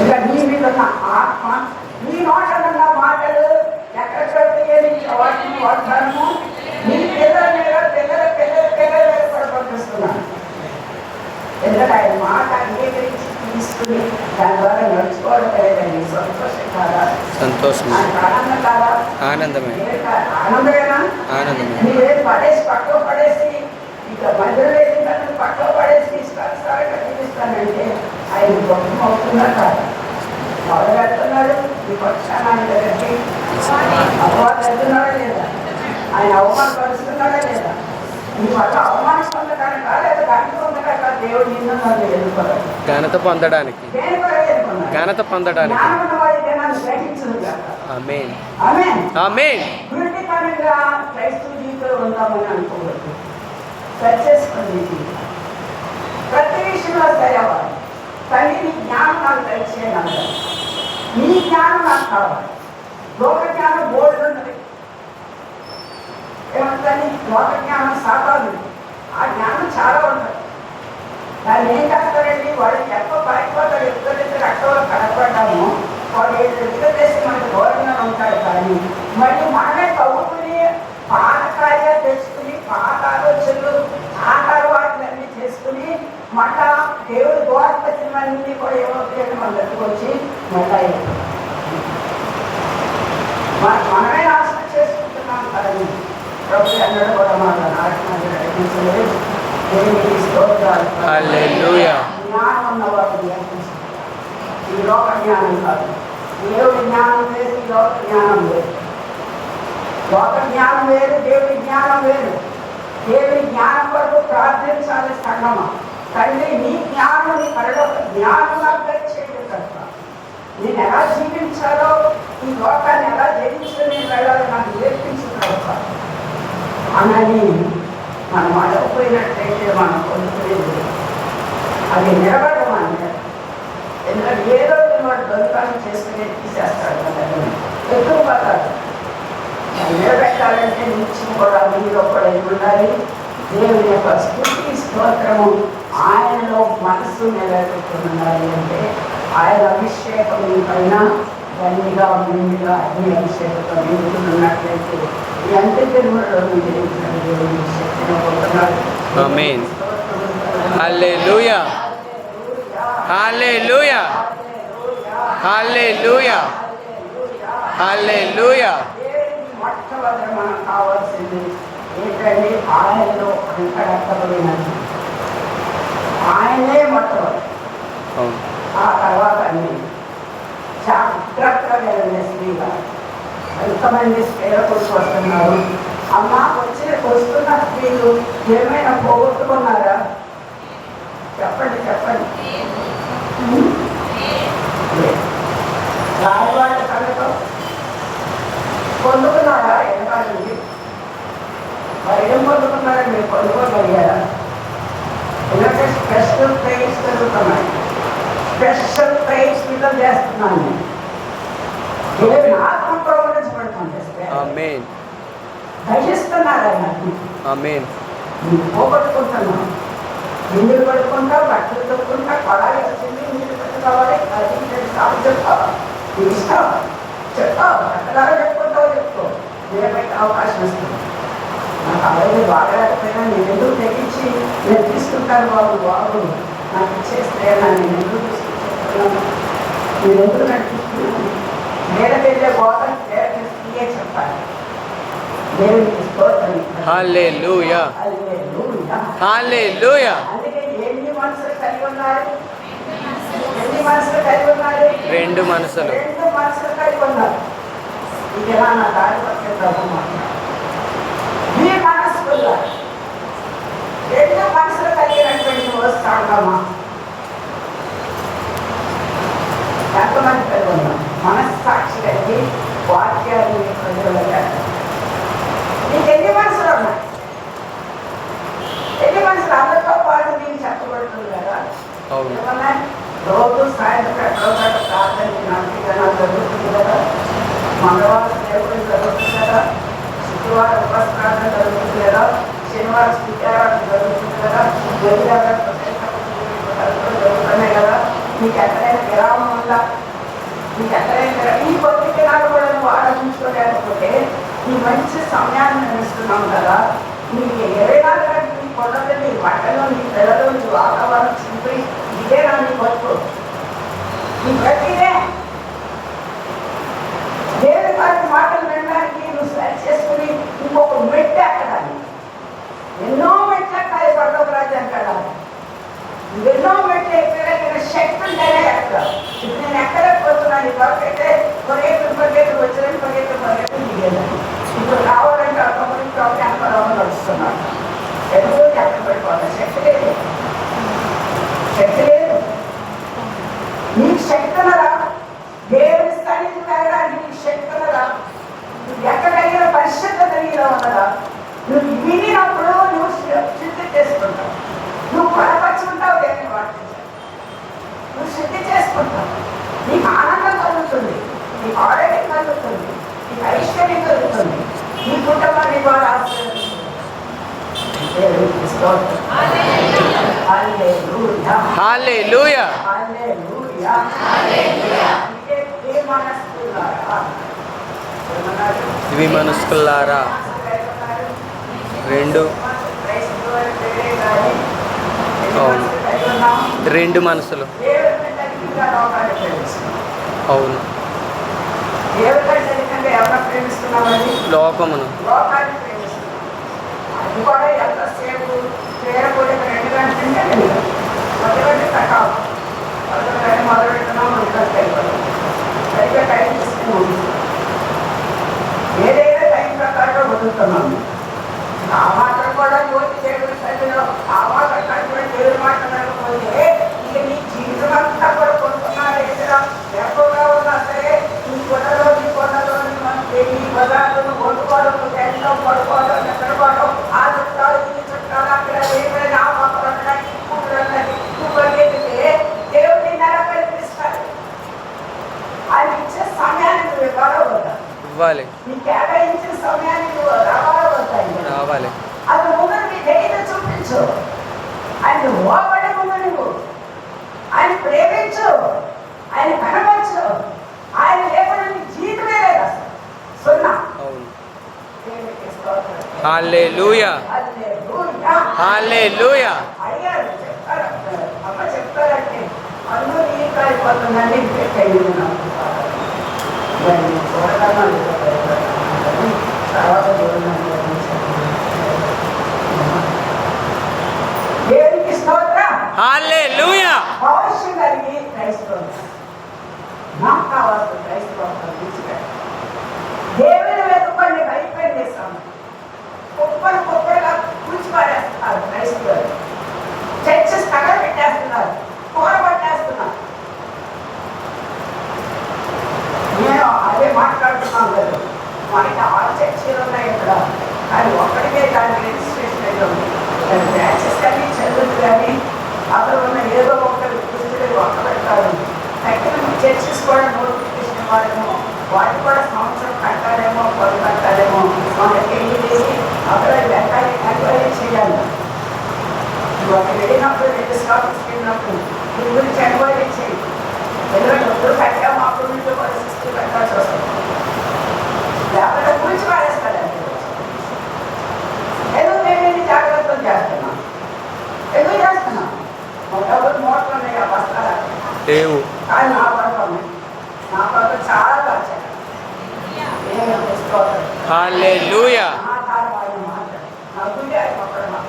ఇంకా నీ మీద ఉన్న ఆత్మ, నీ నోటనున్న మాటలు ఎక్కడ వాటిని వాడతాను నీ పిల్లల మీద పిల్లల పడిపోతున్నాను. ఎందుకంటే ఆయన మాట అంగీకరించి తీసుకుని దాని ద్వారా నడుచుకోవడం లేదండి. సంతోషం కాదా? సంతోషం, ఆనందం కాదా? ఆనందమే, ఆనందమేనా? ఆనందమే. నీవేం పడేసి పక్కకు పడేసి ఇక మధ్యలో వేసిన పక్కకు పడేసి ఇష్టానుసారంగా జీవిస్తానంటే ఆయన గొప్ప అవుతున్నా కాదు? మొదలు పెడుతున్నాడు ఈ పక్షాన ఆయన దగ్గరికి అపవాదం వెళ్తున్నాడా లేదా? ఆయన అవమానపరుస్తున్నాడా లేదా? నీ వల్ల అవమానం పొందడానికి లేదా ఘనత పొందడానికి దేవుడు నిన్ను నన్ను ఎదుర్కోవాలి. ఘనత పొందడానికి, దేని కొరకు ఎదుర్కొన్నాడు? ఘనత పొందడానికి. జ్ఞానమున్న వారికి నన్ను గ్రహించును గాక. ఆమేన్, ఆమేన్. ఆమేన్. వృత్తిపరంగా క్రైస్తవ జీవితంలో ఉందామని అనుకోవద్దు. సరి చేసుకోండి నీ జీవితం. ప్రతి విషయంలో సరవాలి. తల్లి నీ జ్ఞానం నాకు దయచేయాలి. నీ జ్ఞానం నాకు కావాలి. లోక జ్ఞానం బోర్డు ఉన్నది. ఏమంటుంది లోక జ్ఞానం సాధారణ ఆ జ్ఞానం చాలా ఉంటుంది. దాన్ని ఏం చేస్తారండి, వాళ్ళు చెప్ప పారిపోతారు. ఎప్పుడైతే రక్తంలో కనపడ్డాము వాడు ఎదుగుదేసి మనకు దూరంగా ఉంటాడు. కానీ మళ్ళీ మనమే తవ్వుకుని పాతకాయ తెచ్చుకుని పాత ఆలోచనలు ఆకార వాటిలన్నీ చేసుకుని మళ్ళా దేవుడు ద్వారపతిమన్నీ కూడా ఏమవుతాయని మన దగ్గరకు వచ్చి మళ్ళీ మనమే నాశనం చేసుకుంటున్నాం కదండి. ప్రభు అన్నాడు కూడా మన నాశనం నడిపించలేదు. దేవునికి స్తోత్రాలు. హల్లెలూయా. జ్ఞానం ఉన్నవాడు ఈ లోక జ్ఞానం కాదు. దేవుడి జ్ఞానం వేరు, ఈ లోక జ్ఞానం వేరు. లోక జ్ఞానం వేరు, దేవుడి జ్ఞానం వేరు. దేవుడి జ్ఞానం కొరకు ప్రార్థించాలి సంగమా. తండ్రి నీ జ్ఞానం, నీ పరలోక జ్ఞానం నాకు దయచేయదు కనుక నేను ఎలా జీవించాలో, ఈ లోకాన్ని ఎలా జయించుకుని వెళ్ళాలో నాకు నేర్పించిన కనుక అని మనం అడగపోయినట్లయితే మనం పొందుకునేది అది నిలబడడం అంటే. ఎందుకంటే ఏదో వాడు దొంగతనం చేసుకునే తీసేస్తాడు కదా, ఎక్కువ పడతాడు. నిలబెట్టాలంటే నిత్యం కూడా మీలో కూడా ఉండాలి. దేవుని యొక్క స్తుతి స్తోత్రము ఆయనలో మనసు నిలబెట్టుకున్నారు అంటే ఆయన అభిషేకం పైన గనిగా నిండుగా అగ్ని అభిషేకంతో నిండుకున్నట్లయితే ఈ అంత్య జన్మలో జయించిన దేవుని శక్తిని పొందుతున్నారు. ఆమేన్. హల్లెలూయా. హల్లెలూయా. హల్లెలూయా. హల్లెలూయా. మొట్టమొదటి మనకు కావాల్సింది ఏంటంటే ఆయనలో అంతగట్టబడినది. ఆయనే మొట్టమొదటి, ఆ తర్వాత అన్ని జాగ్రత్తగా వెళ్ళిన స్త్రీగా. ఎంతమంది స్త్రీలకు వస్తున్నారు అమ్మ, వస్తున్న స్త్రీలు ఏమైనా పోగొట్టుకున్నారా? చెప్పండి చెప్పండి. రాయవాళ్ళ సంగతం పొందుకున్నారా? ఎంతమంది మరి ఏం పొందుకున్నారా? మీరు పొందుకోగలిగారా? ఎందుకంటే స్పెషల్ ప్రేయర్స్ జరుగుతున్నాయి. స్పెషల్ ప్రేయర్స్ మీద చేస్తున్నాను. దేవుని ఆత్మ ప్రవహించబడుతుంది. ఆమేన్. దయచేస్తున్నారా? ఆమేన్. పోగొట్టుకుంటున్నాం. నీళ్ళు పడుకుంటా, బట్టలు తొక్కుంటా, కొడాలి వచ్చింది, నీళ్ళు పెట్టుకోవాలి, అది సాగు చెప్తావా? ఇస్తావా? చెప్తావు, ఎక్కడారో చెప్పుకుంటావో చెప్పుకో. నిలబెట్టే అవకాశం ఇస్తుంది. నాకు అలాగే బాగలేకపోయినా నేను ఎందుకు తెగించి నేను తీసుకుంటాను బాబు నాకు ఇచ్చేస్తే నేను ఎందుకు తీసుకుంటున్నాను, నేను ఎందుకు నడిపిస్తున్నాను? నేల వెళ్ళే బోధన స్త్రీయే చెప్పాలి. దేవునికి స్తోత్రం. హల్లెలూయా. హల్లెలూయా. అందుకే ఎన్ని మనసులు కలిగి ఉన్నారు? ఎన్ని మనసులు కలిగి ఉన్నారు? రెండు మనసులు. రెండు మనసులు కలిగి ఉన్నారు. ఇది ఎలా నా దారి పట్టే ప్రభు ఈ మనసుకుల్లో రెండు మనసులు కలిగినటువంటి వస్తాడమ్మా. ఎంతమంది కలిగి ఉన్నాం? మనస్సాక్షి కలిగి వాక్యాన్ని ప్రజలు. నీకు ఎన్ని మనసులు ఉన్నాయి? ఎన్ని మనసులు? అందరితో పాటు నీకు చెప్పబడుతుంది కదా. ఏమన్నా రోజు సాయంత్రం ఎక్కడో ప్రార్థన నమ్మకం జరుగుతుంది కదా. మంగళవారం దేవుడు జరుగుతుంది కదా. శుక్రవారం ఉపస్కారం జరుగుతుంది కదా. శనివారం స్థిత్యారాధన జరుగుతుంది కదా. జరుగుతున్నాయి కదా. నీకు ఎక్కడైనా విరామం ఉందా? నీకు ఎక్కడైనా ఈ కొద్ది దినాలు కూడా నువ్వు ఆలోచించుకోలేకపోతే నీ మంచి సమయాన్ని నిర్మిస్తున్నాం కదా. నీకు 24 గంటలు నీ కొండలు, నీ బట్టలు, నీ పిల్లలు, నీ వాతావరణం చింపి ఇదే నా నీ బతుకు. నీ ప్రతిదే దేవుని వారి మాటలు వినడానికి నువ్వు సరి చేసుకుని ఇంకొక మెట్టు ఎక్కడాలి. ఎన్నో మెట్లు ఎక్కాలి పర్లోక రాజ్యానికి వెళ్ళాలి. ఎన్నో మెట్లు ఎక్కగలిగిన శక్తి ఉంటేనే ఎక్కడాలి. ఇప్పుడు నేను ఎక్కలేకపోతున్నాను. ఈ వరకైతే పరిగెత్తులు వచ్చిన దిగేదాన్ని. ఇప్పుడు కావాలంటే అక్కడికి ఒకటి అనుభవం నడుస్తున్నాను. ఎదురు ఎక్కడ పెట్టుకోవాలి. శక్తి లేదు, శక్తి లేదు. నీకు శక్తి ఉన్నదా? దేవుని సన్నిధికి వెళ్ళడానికి నీకు శక్తి ఉన్నదా? నువ్వు ఎక్కడైనా పరిశుద్ధత నీలో ఉన్నదా? నువ్వు వినినప్పుడు నువ్వు శుద్ధి చేసుకుంటావు. నువ్వు బలపరుచుకుంటావు. దేవుని వాటించాలి. నువ్వు శుద్ధి చేసుకుంటావు. నీకు ఆనందం కలుగుతుంది, నీకు ఆరోగ్యం కలుగుతుంది, నీకు ఐశ్వర్యం కలుగుతుంది, నీ కుటుంబాన్ని కూడా ఆశ్రయం స్తోత్రం. హల్లెలూయా. హల్లెలూయా. హల్లెలూయా. అంటే ప్రేమనస్తులారా. ఏమన్నారు? ద్విమనస్కులారా. 2 క్రైస్తవులు వేరే కానీ అవును. ఉన్నాం. 2 మనసులు. దేవుని తగ్గిగా లోకాన్ని ప్రేమిస్తున్నాం. అవును. దేవుని తగ్గిగా ఎవరిని ప్రేమిస్తున్నామని లోకమును. లోకాన్ని ప్రేమిస్తున్నాం. అది కూడా ఎంతసేపు చేరకూడదు 2 గంటలు తింటే లేదు. 1 గంట తక్కువ. 1 గంట మొదలు పెట్టున్నాం 1 గంట అయిపోయింది. సరిగ్గా టైం తీసుకుని ఏదైనా టైం ప్రకారంగా వదులుతున్నాము. ఆ మాత్రం కూడా జ్యోతి దేవుడి సన్నిధిలో ఆ మాత్రం కట్టుబడి దేవుడి మాట లేకపోతే ఇక నీ జీవితం అంతా కూడా కొనుక్కున్నారు. ఏదైనా ఎక్కువగా ఉన్నా సరే నీ కొండలో నీ బజార్లను కొనుక్కోవడం, టెంట్లో పడుకోవడం, నిద్రపోవడం, ఆ చుట్టాలు ఈ చుట్టాలు అక్కడ ఏమైనా ఆ పక్కన ఉండడానికి నువ్వు పరిగెత్తితే దేవుడిని నెల కల్పిస్తాడు. ఆయన ఇచ్చే సమయాన్ని నువ్వు ఇవ్వాలో వద్దా? ఇవ్వాలి. నీ కేటాయించిన సమయాన్ని నువ్వు రావాలో వద్దాయి రావాలి. అది ముందు నీ ధైర్యం చూపించు. ఆయన ఓపడే ముందు నువ్వు ఆయన ప్రేమించు, ఆయన కనవచ్చు. ఆయన లేకుండా నీ జీవితమే లేదు అసలు. సున్నా. అవును. దేవునికి స్తోత్రం. హల్లెలూయా. హల్లెలూయా. హల్లెలూయా. అయ్యారు చెప్తారు, అమ్మ చెప్తారంటే అందరూ ఈ కాలిపోతుందని పెట్టేయున్నాం. తర్వాత దేవునికి స్తోత్రం. హల్లెలూయా. అవశ్యం కలిగి క్రైస్తవం నాకు కావాల్సిన క్రైస్తవం దేవుని వెతుక్కొని అయిపోయింది సమయం. కుప్పలుగా కూర్చిపారేస్తున్నారు క్రైస్తవులు. చర్చెస్ తగలబెట్టేస్తున్నారు, కూరబట్టేస్తున్నారు. నేను అదే మాట్లాడుతున్నాను కదా, మనకి 6 చర్చీలు ఉన్నాయి ఇక్కడ. అది ఒక్కడికే దాని రిజిస్ట్రేషన్ అయితే ఉంది. బ్రాంచెస్ కానీ చదువులు కానీ అక్కడ ఉన్న ఏదో ఒకటి పుస్తకాలు ఒక్క పెడతారు. తగ్గిన చర్చెస్ కూడా నోటిఫికేషన్ ఇవ్వాలేమో, వాటి కూడా సంవత్సరం కట్టాలేమో, 10 కట్టాలేమో. మనకి వెళ్ళి అక్కడ ఎంక్వైరీ చేయాలి. ఒక వెళ్ళినప్పుడు రిజిస్టర్ ఆఫీస్కి వెళ్ళినప్పుడు దీని గురించి ఎంక్వైరీ చేయాలి. ఎందుకంటే డబ్బులు కట్టాము, అప్పుడు నుంచి కూడా 60 కట్టాల్సి వస్తుంది. లేకపోతే గురించి పారేస్తాడండి. ఏదో నేను జాగ్రత్తలు చేస్తున్నాం, ఎందుకు చేస్తున్నాం? డబ్బులు మోటార్లు ఉన్నాయి, ఆ బస్తాలు లేవు. కానీ నా పడక ఉన్నాయి. నా పడక చాలా వచ్చాయి. నేను తీసుకోవాలి. హల్లెలూయా. ఆధారపడిన మాట నా గుండె అయిపోవడం.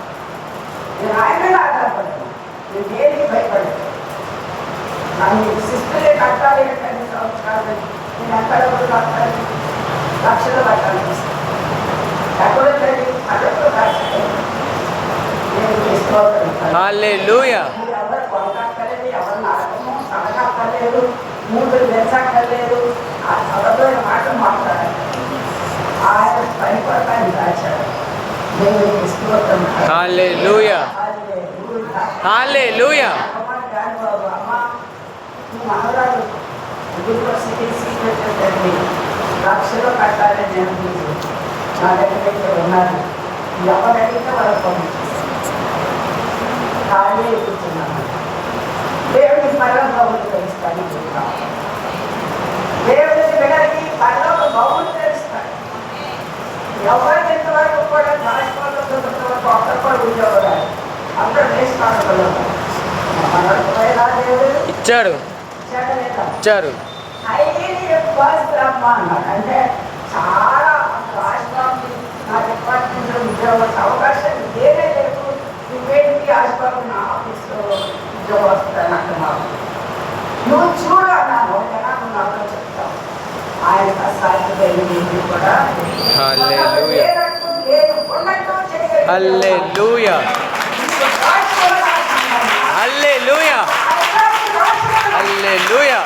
నేను ఆయన మీద ఆధారపడ్డాను. నేను దేనికి భయపడ్డాను. నన్ను సిస్టర్లే కట్టాలి అంటే 2 సంవత్సరాలు నేను ఎక్కడ కట్టాలి, లక్షలు కట్టాలి. ఎక్కడ అదొక కట్టాలి. నేను తీసుకోవాలి. హల్లెలూయా. ఎవరు కొనక్కర్లేదు, ఎవరు నరకము సడకక్కర్లేదు, 3 తెచ్చక్కర్లేదు. ఆ చదవైన మాటలు మాట్లాడాలి. ఆయన పని కొరకు ఆయన దాచాడు. దేవునికి స్తోత్రం. హల్లెలూయా. హల్లెలూయా. మనవరాలు యూనివర్సిటీ సీక్రెట్ తండ్రి లక్షలో కట్టాలని నేను నా దగ్గర ఉన్నారు. ఎవరైతే వాళ్ళకి పంపించేస్తాను. ఖాళీ కూర్చున్నాను. దేవుడికి పరలోక బహుమతి తెలుస్తాను. దేవుడికి బిడ్డలకి పరలోక బహుమతి తెలుస్తాడు. ఎవరికి ఇంతవరకు కూడా రాజకీయాలకు ఒక్కరు కూడా ఉద్యోగాలు అందరూ వేసుకోవడంలో ఇచ్చాడు. ఇచ్చారు. అంటే చాలా రాజబాబు నా డిపార్ట్మెంట్లో ఉద్యోగం అవకాశాలు ఏదే లేదు. నువ్వేంటి రాజబాబు నా ఆఫీస్లో ఉద్యోగం వస్తాను అంటున్నావు. నువ్వు చూడన్నాను నాతో చెప్తావు. ఆయన కష్టాలు కూడా హల్లెలూయా. హల్లెలూయా. హల్లెలూయా. హల్లెలూయా.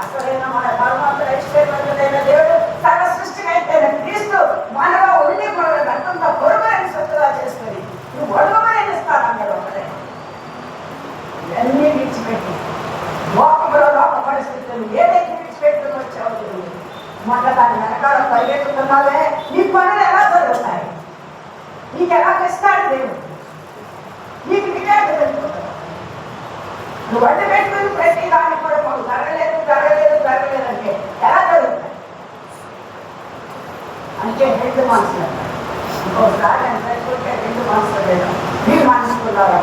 అసలైన మన పరమాత్మ ఐశ్వర్యమైన దేవుడు సర్వ సృష్టికి అయితే క్రీస్తు మనలో ఉండి మన రక్తంతో పొరుగులైన సొత్తుగా చేసుకుని నువ్వు పొరుగులైన ఇస్తానన్నాడు. ఒకటే ఇవన్నీ విడిచిపెట్టి లోకంలో లోక పరిస్థితులు ఏదైతే విడిచిపెట్టుకుని వచ్చావు మొన్న దాని వెనకాల పరిగెత్తుతున్నావే, నీ పనులు ఎలా జరుగుతాయి? నీకు ఎలా తెస్తాడు దేవుడు? నీకు విజయాలు తెలుపుతాడు. నువ్వు వంట పెట్టుకుని ప్రతి దాన్ని కూడా మాకు జరగలేదు అంటే ఎలా జరుగుతాయి? అంటే 2 మనసులు అంటారు. ఇంకోసారి ఎంత పెట్టుకుంటే 2 మనసులు లేదు, మీరు మనసుకున్నారా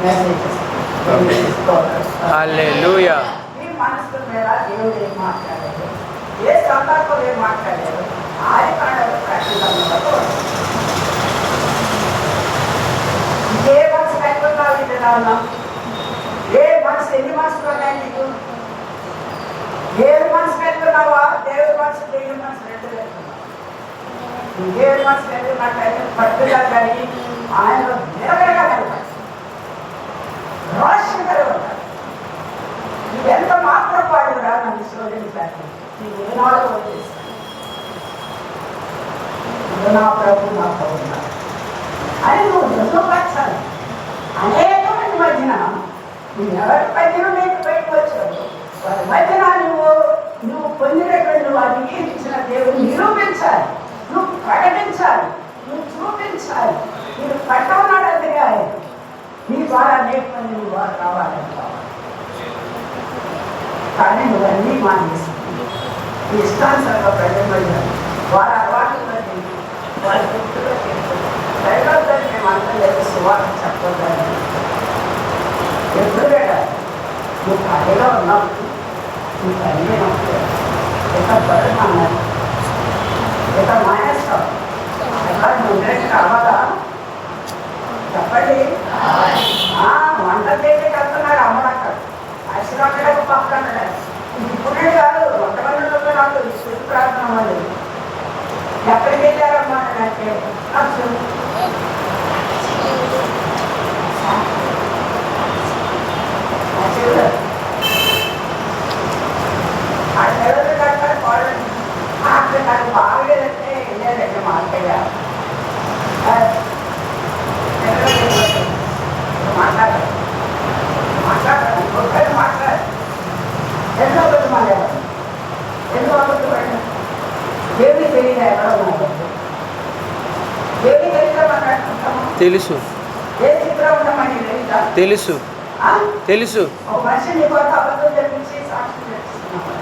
మెసేజెస్ హల్లెలూయా. మీ మనసుల మీద దేవుడు ఏం మాట్లాడారు, ఏ సందర్భం ఏం మాట్లాడారు, ఆది కాండలో ప్రకటనలో ఏ మనసు పెట్టుకున్నావు? ఇది ఏ మనసు, ఎన్ని మనసులు ఉన్నాయి నీకు? దేవుడి మనసు పెట్టుకున్నావా? దేవుడి మనసు, దేవుడి మనసు 2 పెట్టుకున్నావు. దేవుడి మనసు పెట్టుకున్నట్లయితే పట్టుగా కలిగి ఆయనలో నిలబడగా కలగాలి, రోషం కలగాలి. నువ్వు ఎంత మాత్రం పాడురా నన్ను శోధించాలి, నీకు ఏనాడు వదిలేస్తాను. నా ప్రభు నాతో ఉన్నారు అని నువ్వు రుజువుపరచాలి. అనేక మంది మధ్యన నువ్వు ఎవరి మధ్యన నీకు బయటకు వచ్చావు, వారి మధ్యన నువ్వు పొందినటువంటి వారికి ఇచ్చిన దేవుని నిరూపించాలి, నువ్వు ప్రకటించాలి, నువ్వు చూపించాలి. నీకు పట్టమన్నాడు అందుకే ఆయన నీ ద్వారా అనేక మంది నువ్వు వారు రావాలంటావు. కానీ నువ్వన్నీ మానేస్తున్నావు. నీ ఇష్టానుసారంగా ప్రజల మధ్య వారి అలవాట్ల మధ్య వారి గుర్తుగా చేసుకుంటావు. దైవద్దని మేము అంతా లేదు, సువార్త చెప్పొద్దని ఎప్పుడు పెట్టాలి. నువ్వు ఖాళీగా ఉన్నావు, నువ్వు ఖాళీ నొప్పి ఎంత బరువు అన్నారు, ఎంత మానేస్తావు. అలా నువ్వు కావాలా చెప్పండి. వంట చేసి కడుతున్నాడు అమ్మడక్క, అసలు పక్కన ఇప్పుడే కాదు, 100 నాకు శుద్ధి ప్రార్థన వాళ్ళు ఎక్కడికి వెళ్ళారమ్మా అంటే అసలు ఆ చెరువులు కట్టాలి కోడలు అక్కడ నాకు బాగలేదంటే వెళ్ళారండి మా అక్కయ్య మాట్లాడాలి ఎన్నో ఒకటి మాట్లాడాలి, ఎన్నో ఒకటి పడిన దేవుడికి తెలియదు ఎక్కడ ఉన్నాడు. దేవుడికి తెలియదా మాట్లాడుకుంటాము? తెలుసు, ఏ చిత్రం ఉండమని తెలియదా? తెలుసు, తెలుసు. ఒక మనిషి నీ కొత్త అబద్ధం చెప్పించి సాక్షి చేస్తున్నావు.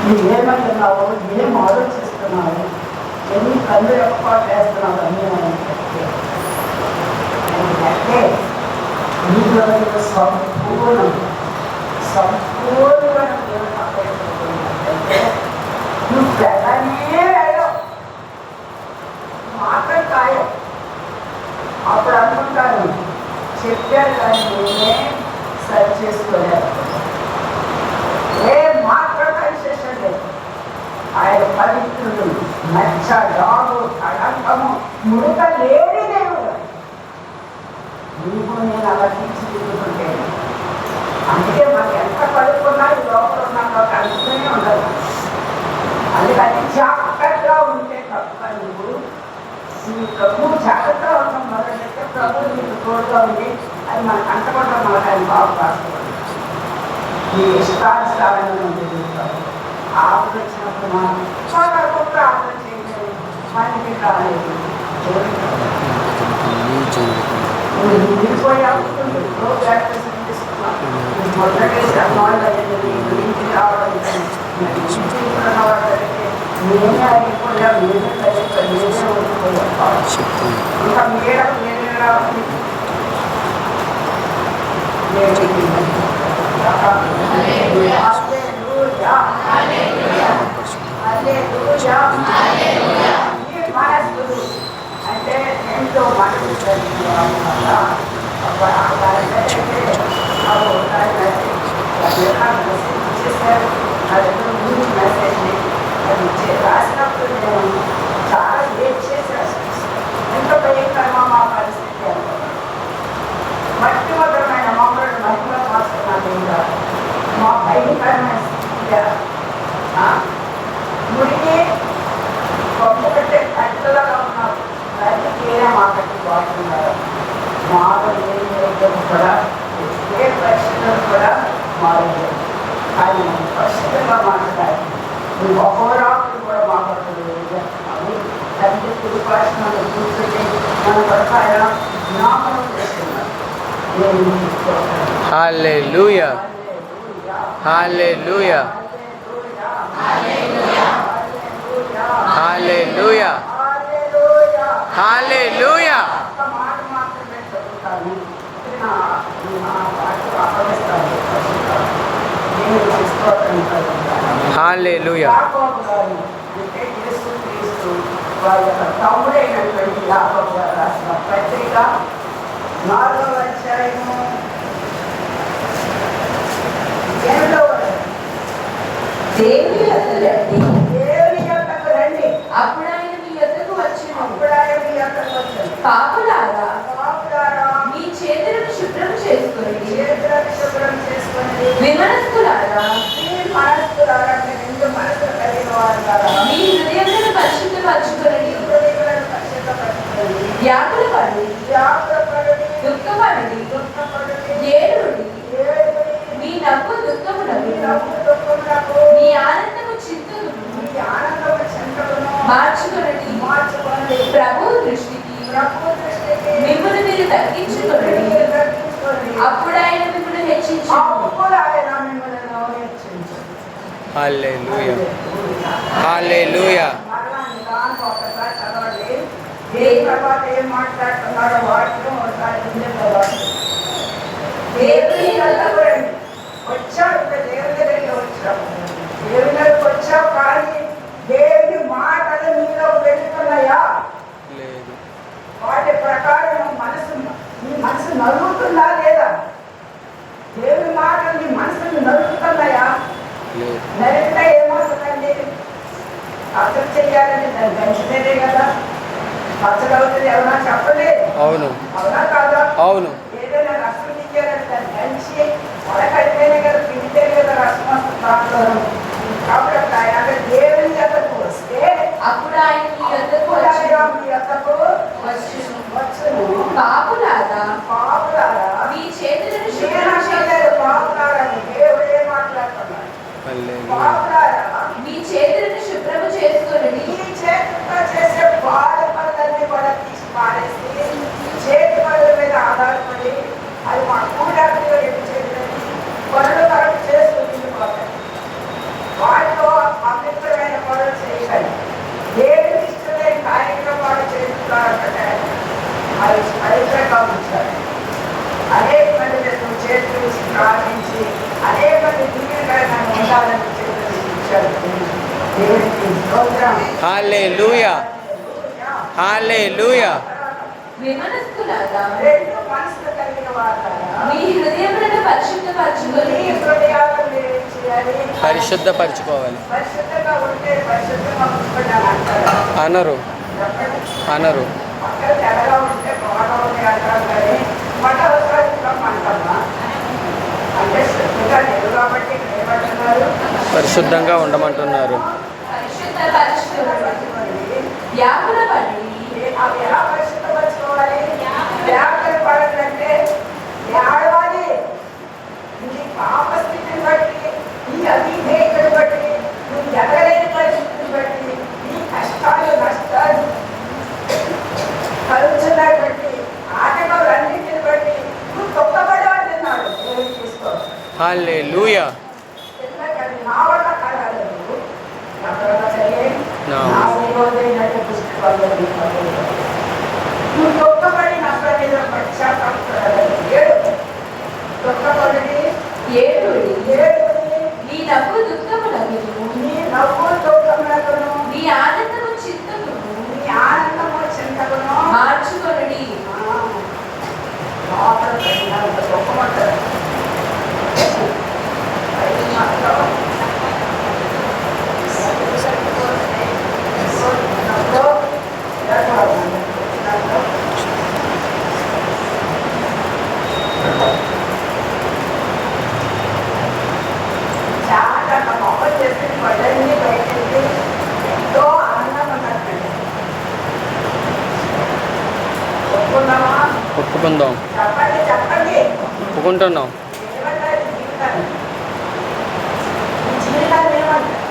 నువ్వు ఏమంటున్నావు, ఏం ఆలోచిస్తున్నావు, ఎన్ని కళ్ళు ఎక్కువ వేస్తున్నావు అన్నీ అంటే నీలో సంపూర్ణమైన నువ్వు వెళ్ళనే వెళ్ళవు, మాత్రం కాయవు. అప్పుడు అనుకుంటాను చెప్పారు కానీ నేనే సరి చేసుకోలేదు, ఏ మాత్రం కన్సెషన్ లేదు. ఆయన పవిత్రుడు, మచ్చ డాగు కళంకము ముడత లేని దేవుడు. నీకు నేను అలా తీర్చిదిద్దుకుంటే అందుకే మాకు ఎంత కలుపుకున్నా ఈ లోపల ఉన్నాక కలుపుతూనే ఉండదు. అందుకని జాగ్రత్తగా ఉంటే తప్ప నువ్వు నీ ప్రభు జాగ్రత్తగా ఉంటాం మొదలైతే ప్రభు నీకు తోడుగా ఉంది. అది మనకు అంటకుండా మనకు ఆయన బాగు రాసుకోవాలి. నీ ఇష్టానుసారంగా నువ్వు ఎదుగుతావు. ఆకులు వచ్చినప్పుడు మనం చాలా గొప్ప ఆకులు చేయలేదు, మనకి కాలేదు. నువ్వు విడిపోయావు, మొదటి అమ్మాయిలు ఇంటికి రావడం నేనే అయిపోయా, నేనే కలిపా, నేనే ఓడిపోయా. ఇంకా మేడం నేనే రావాలి. అంటే ఎంతో మనసు ఇచ్చేసారు. అది మెసేజ్ అది రాసినప్పుడు నేను చాలా ఏడ్ చేసి ఎంతో భయంకరమా మా పరిస్థితి. మట్టిమధురమైన మమ్మల్ని మహిమ రాస్తున్నాను. ఇంకా మా భయంకరమైన స్థితి ముడికి గొప్ప కట్టే కట్టలాగా ఉన్నారు. రైతుకేనే మా కట్టి వాడుతున్నారు. మాకు ఏ కూడా ఏ పరిస్థితులు కూడా మారలేదు. ఆయన పరిస్థితులు నువ్వు అహోరాత్రులు కూడా మా కొరకు చేస్తున్నావు. తండ్రి కుటుంబాలను కూర్చొని మన కొరకు ఆయన జ్ఞాపకం చేస్తున్నాడు. హల్లెలూయా హల్లెలూయా హల్లెలూయా హల్లెలూయా హల్లెలూయా వారి యొక్క తమ్ముడైనటువంటి యాకోబు గారు రాసిన పత్రిక 4వ అధ్యాయము 8వ వచనం. దేవుని యొద్దకు రండి, దేవుని యొద్దకు రండి, అప్పుడు ఆయన మీ యొద్దకు వచ్చును. అప్పుడు ఆయన మీ యొద్దకు వచ్చును. పాపులారా, పాపులారా, మీ చేతులను శుభ్రం చేసుకొని, చేతులను శుభ్రం చేసుకొని, విమనస్కులారా, మీ మనస్సులారా, మీరు రెండు మనసులు కలిగిన వారు కదా, మీ హృదయములను పరిశుద్ధపరచుకొనండి. హృదయములను పరిశుద్ధపరచుకొని, వ్యాకులపడి, వ్యాకులపడుడి, దుఃఖపడి, దుఃఖపడుడి, ఏడుడి. ఏడుడి, మీ నవ్వు దుఃఖమునకు, మీ నవ్వు దుఃఖమునకు, మీ ఆనందము చింతను మీ ఆనందము చింతలను మార్చుకొనండి. మార్చుకోండి. ప్రభు దృష్టికి ప్రభు దృష్టికి మిమ్మల్ని మీరు తగ్గించుకొనండి. మీరు తగ్గించుకోండి. అప్పుడు ఆయన మిమ్మల్ని హెచ్చించును. అప్పుడు ఆయన మిమ్మల్ని హెచ్చించును. హల్లెలూయా హల్లెలూయా మరలా నిదానంగా ఒకసారి చదవండి. దేని తర్వాత ఏం మాట్లాడుతున్నాడో వాటిని ఒకసారి విందాం. దేవుని వద్దకు రండి. వచ్చావు, ఇక్కడ దేవుని దగ్గరికి వచ్చావు. దేవుని దగ్గరికి వచ్చావు, కానీ దేవుని మాటలు నీలో వెళ్తున్నాయా? లేదు వాటి ప్రకారం నీ మనసు నలుగుతుందా లేదా? దేవుని మాటలు నీ మనసును నలుగుతున్నాయా? లేదు నలిగితే ఏమవుతుందండి? అసలు చెయ్యాలని దాన్ని పెంచితేనే కదా పచ్చడి అవుతుంది. ఎవరైనా చెప్పలేదు, అవును అవునా కాదా? అవును ఏదైనా రసం ఇచ్చారని దాన్ని పెంచి వడకడితేనే కదా, పిండితేనే కదా రసం వస్తుంది దాంట్లో. కాబట్టి ఆయన దేవుని యొద్దకు వస్తే అప్పుడు ఆయన మీ యొద్దకు ఆయన వచ్చును. మీ యొద్దకు వచ్చును. వచ్చును. పాపులారా, పాపులారా, మీ చేతులను నేను శుభ్రం అనలేదు చేసుకొని, పాపులారా, దేవుడే మాట్లాడుతున్నాడు. హల్లెలూయా పాపులారా, మీ చేతులను శుభ్రము చేసుకొనండి. ఈ చేతితో చేసే బాధ పనులన్నీ కూడా తీసి పారేసి చేతి పనుల మీద ఆధారపడి అది మా కూడాకులు చేయాలని పనులు కరెక్ట్ చేసుకుని ఉండిపోతాయి. వాటిలో అపవిత్రమైన పనులు చేయకండి. దేవుడికి ఇష్టమైన కార్యక్రమాలు చేస్తున్నారంటే అది పవిత్రంగా ఉంచాలి. అనేక మంది నువ్వు చేతులు వేసి ప్రార్థించి అనేక మంది దీనికైనా ఉండాలని చేతులు ఇచ్చారు. దేవునికి స్తోత్రం. హల్లెలూయా హల్లెలూయా విమనస్కులారా, రెండు మనసులు కలిగిన వారు మీ హృదయములను పరిశుద్ధపరచుకొని, హృదయాలను మీరు ఏం చేయాలి? పరిశుద్ధపరచుకోవాలి. పరిశుద్ధంగా ఉంటే పరిశుద్ధంగా ఉంచుకుంటాను అంటారు. అనరు చెప్పండి. అనరు అక్కడ తెల్లగా ఉంటే బాగా ఉంది అంటారు, కానీ మళ్ళీ అవసరాలు అంటామా? అంటే శుద్ధిగా లేదు కాబట్టి ఇక్కడ ఏమంటున్నారు? పరిశుద్ధంగా ఉండమంటున్నారు. పరిశుద్ధపరచుకొనండి. వ్యాకులపడి, అవి ఎలా పరిశుద్ధపరచుకోవాలి? వ్యాకులు పడాలంటే ఏడవాలి. నీ పాప స్థితిని బట్టి, నీ అవిధేయతను బట్టి, నువ్వు ఎదగలేని పరిస్థితిని బట్టి, నీ కష్టాలు నష్టాలు కలుగుతున్నాయి బట్టి, ఆటగాళ్ళన్నింటిని బట్టి నువ్వు తొక్కబడాలన్నాడు. దేవుడు తీసుకో. హల్లెలూయా ఎందుకంటే నా వల్ల కలగలేదు, ఎవరైనా సరే నా నా విరోధైనట్టు పుస్తకాల్లో నువ్వు తొక్కబడి నష్టం మీద పశ్చాత్తాపడాలి. ఏడు తొక్కబడి ఏడుడి. ఏడుని మీ నవ్వు దుఃఖమునకు, నీ నవ్వు దుఃఖమునకును మీ ఆనందము చింతకును నీ ఆనందము చింతకును మార్చుకొనుడి. లోపల తగినంత దుఃఖమంటారు. అది మాత్రం చాలా మొక్కలు చేసి పళ్ళన్నీ బయటకి ఎంతో ఆనందంగా ఉన్నట్టు ఒప్పుకున్నామా? ఒప్పుకుందాం. చెప్పండి చెప్పండి. ఒప్పుకుంటున్నాం. ఏమంటారు జీవితాన్ని? ఈ జీవితాన్ని ఏమంటారు?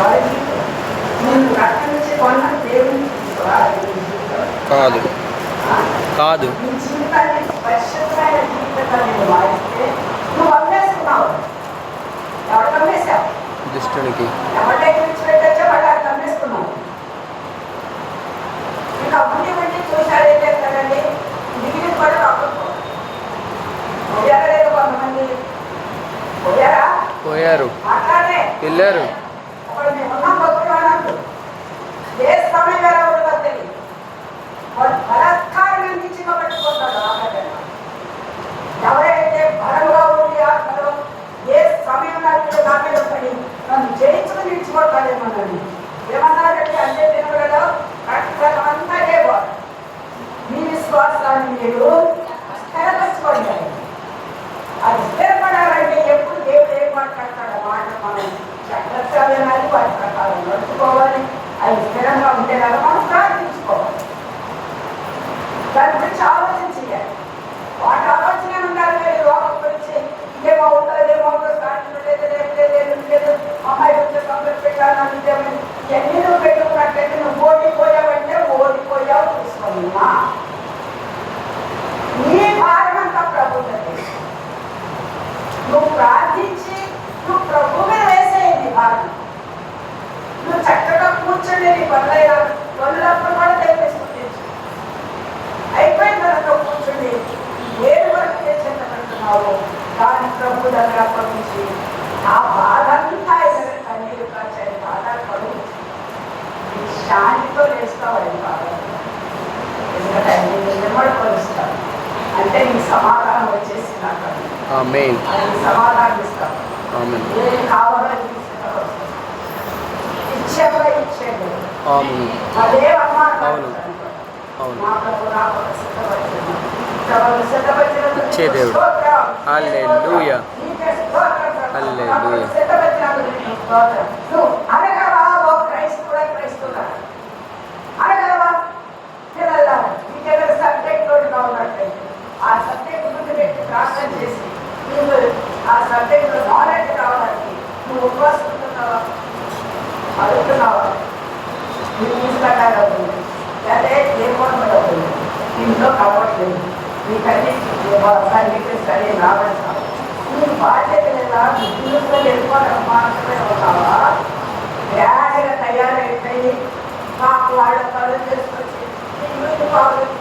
నేను రక్తం నుంచి కొన్న దేవుని తీసుకోరా? కాదు కాదు నీ జీవితాన్ని పరిశుద్ధమైన జీవితాన్ని మారిస్తే నువ్వు అమ్మేసుకున్నావు. ఎవరికి అమ్మేశావు? దుష్టునికి. ఎవరి విడిచిపెట్టచ్చో వాళ్ళు అట్లా అమ్మేసుకున్నావు. ఇంకా ఉండి ఉండి చూశాడు ఏం చేస్తాడండి, మిగిలిన కూడా రాకపో పోయారా లేదు కొంతమంది పోయారా? పోయారు, మాట్లాడే వెళ్ళారు. ఒకడు మేము ఉన్నాం బతుకున్నాడు. ఏ సమయం ఎలా ఉంటుందో తెలియదు. వాడు బలాత్కారం అందించి పట్టుకుంటాడు. ఎవరైతే బలంగా ఉండి ఆత్మలో ఏ సమయం నా మీద పడి నన్ను జయించుకుని నిలిచిపోతాడేమోనని ఏమన్నాడంటే అదే దేవుడలో రక్తమంతా లేవాడు. మీ విశ్వాసాన్ని మీరు స్థిరపరచుకోండి. అది స్థిరపడాలంటే ఎప్పుడు దేవుడు ఏం మాట్లాడతాడు మాట మనం చక్రచాలని వాటి ప్రకారం నడుచుకోవాలి. అది స్థిరంగా ఉంటే కదా మనం ప్రార్థించుకోవాలి. దాని గురించి ఆలోచించాలి. వాటి ఆలోచన ఉండాలి. మీరు లోపల గురించి ఇదేమో అవుతుంది, ఏమో అవుతుంది, సాధ్యం లేదు, లేదు అమ్మాయి వచ్చే సంబంధం పెట్టాలని ఇదేమని ఎన్ని నువ్వు పెట్టుకున్నట్లయితే నువ్వు ఓడిపోయావంటే ఓడిపోయావు. చూసుకున్నా నీ భారం అంతా ప్రభుత్వం. నువ్వు ప్రార్థించి నువ్వు ప్రభు మీద వేసేయండి భారం. నువ్వు చక్కగా కూర్చొని నీ పనులప్పుడు కూడా తెప్పిస్తుంది. అయిపోయిన తర్వాత కూర్చొని ఏడు వరకు చేసేటట్టున్నావు. దాని ప్రభు దగ్గర అప్పగించి ఆ బాధ అంతా కన్నీరు కాచాయి బాధపడు శాంతితో వేస్తావు. అది బాధ ఎందుకంటే నిలబడిపోయిస్తావు అంటే నీ సమాధానం వచ్చేసి నాకు ఆమేన్. అది సమాధానం ఇస్తావు. ఆమేన్. ఏం కావాలో ఇచ్చేవో ఇచ్చేది ఆమేన్. అదే అమ్మా. అవును అవును. ఇచ్చే దేవుడు. హల్లెలూయా హల్లెలూయా. అనగలవా ఓ క్రైస్తవుడా క్రైస్తవుడా అనగలవా? నీకేదైనా సబ్జెక్ట్ లోటుగా ఉన్నట్లయితే ఆ సబ్జెక్ట్ ముందు పెట్టి ప్రార్థన చేసి నువ్వు ఆ సబ్జెక్ట్ నాలెడ్జ్ కావడానికి నువ్వు ఉపవాసస్తున్నావా అడుగుతున్నావా? నువ్వు తీసుకుంటారు అవుతుంది అదే దేవుడు అవుతుంది. ఇంట్లో కావట్లేదు నీకన్నీ సంగీతం సరే రావాలి. నీకు బాధ్యత లేదా? బుద్ధిలో వెళ్ళిపోవడం మాత్రమే ఉన్నావా? గ్రాండ్గా తయారైపోయి మాకు వాళ్ళ పనులు చేసుకొచ్చి ఇల్లు బాగుంది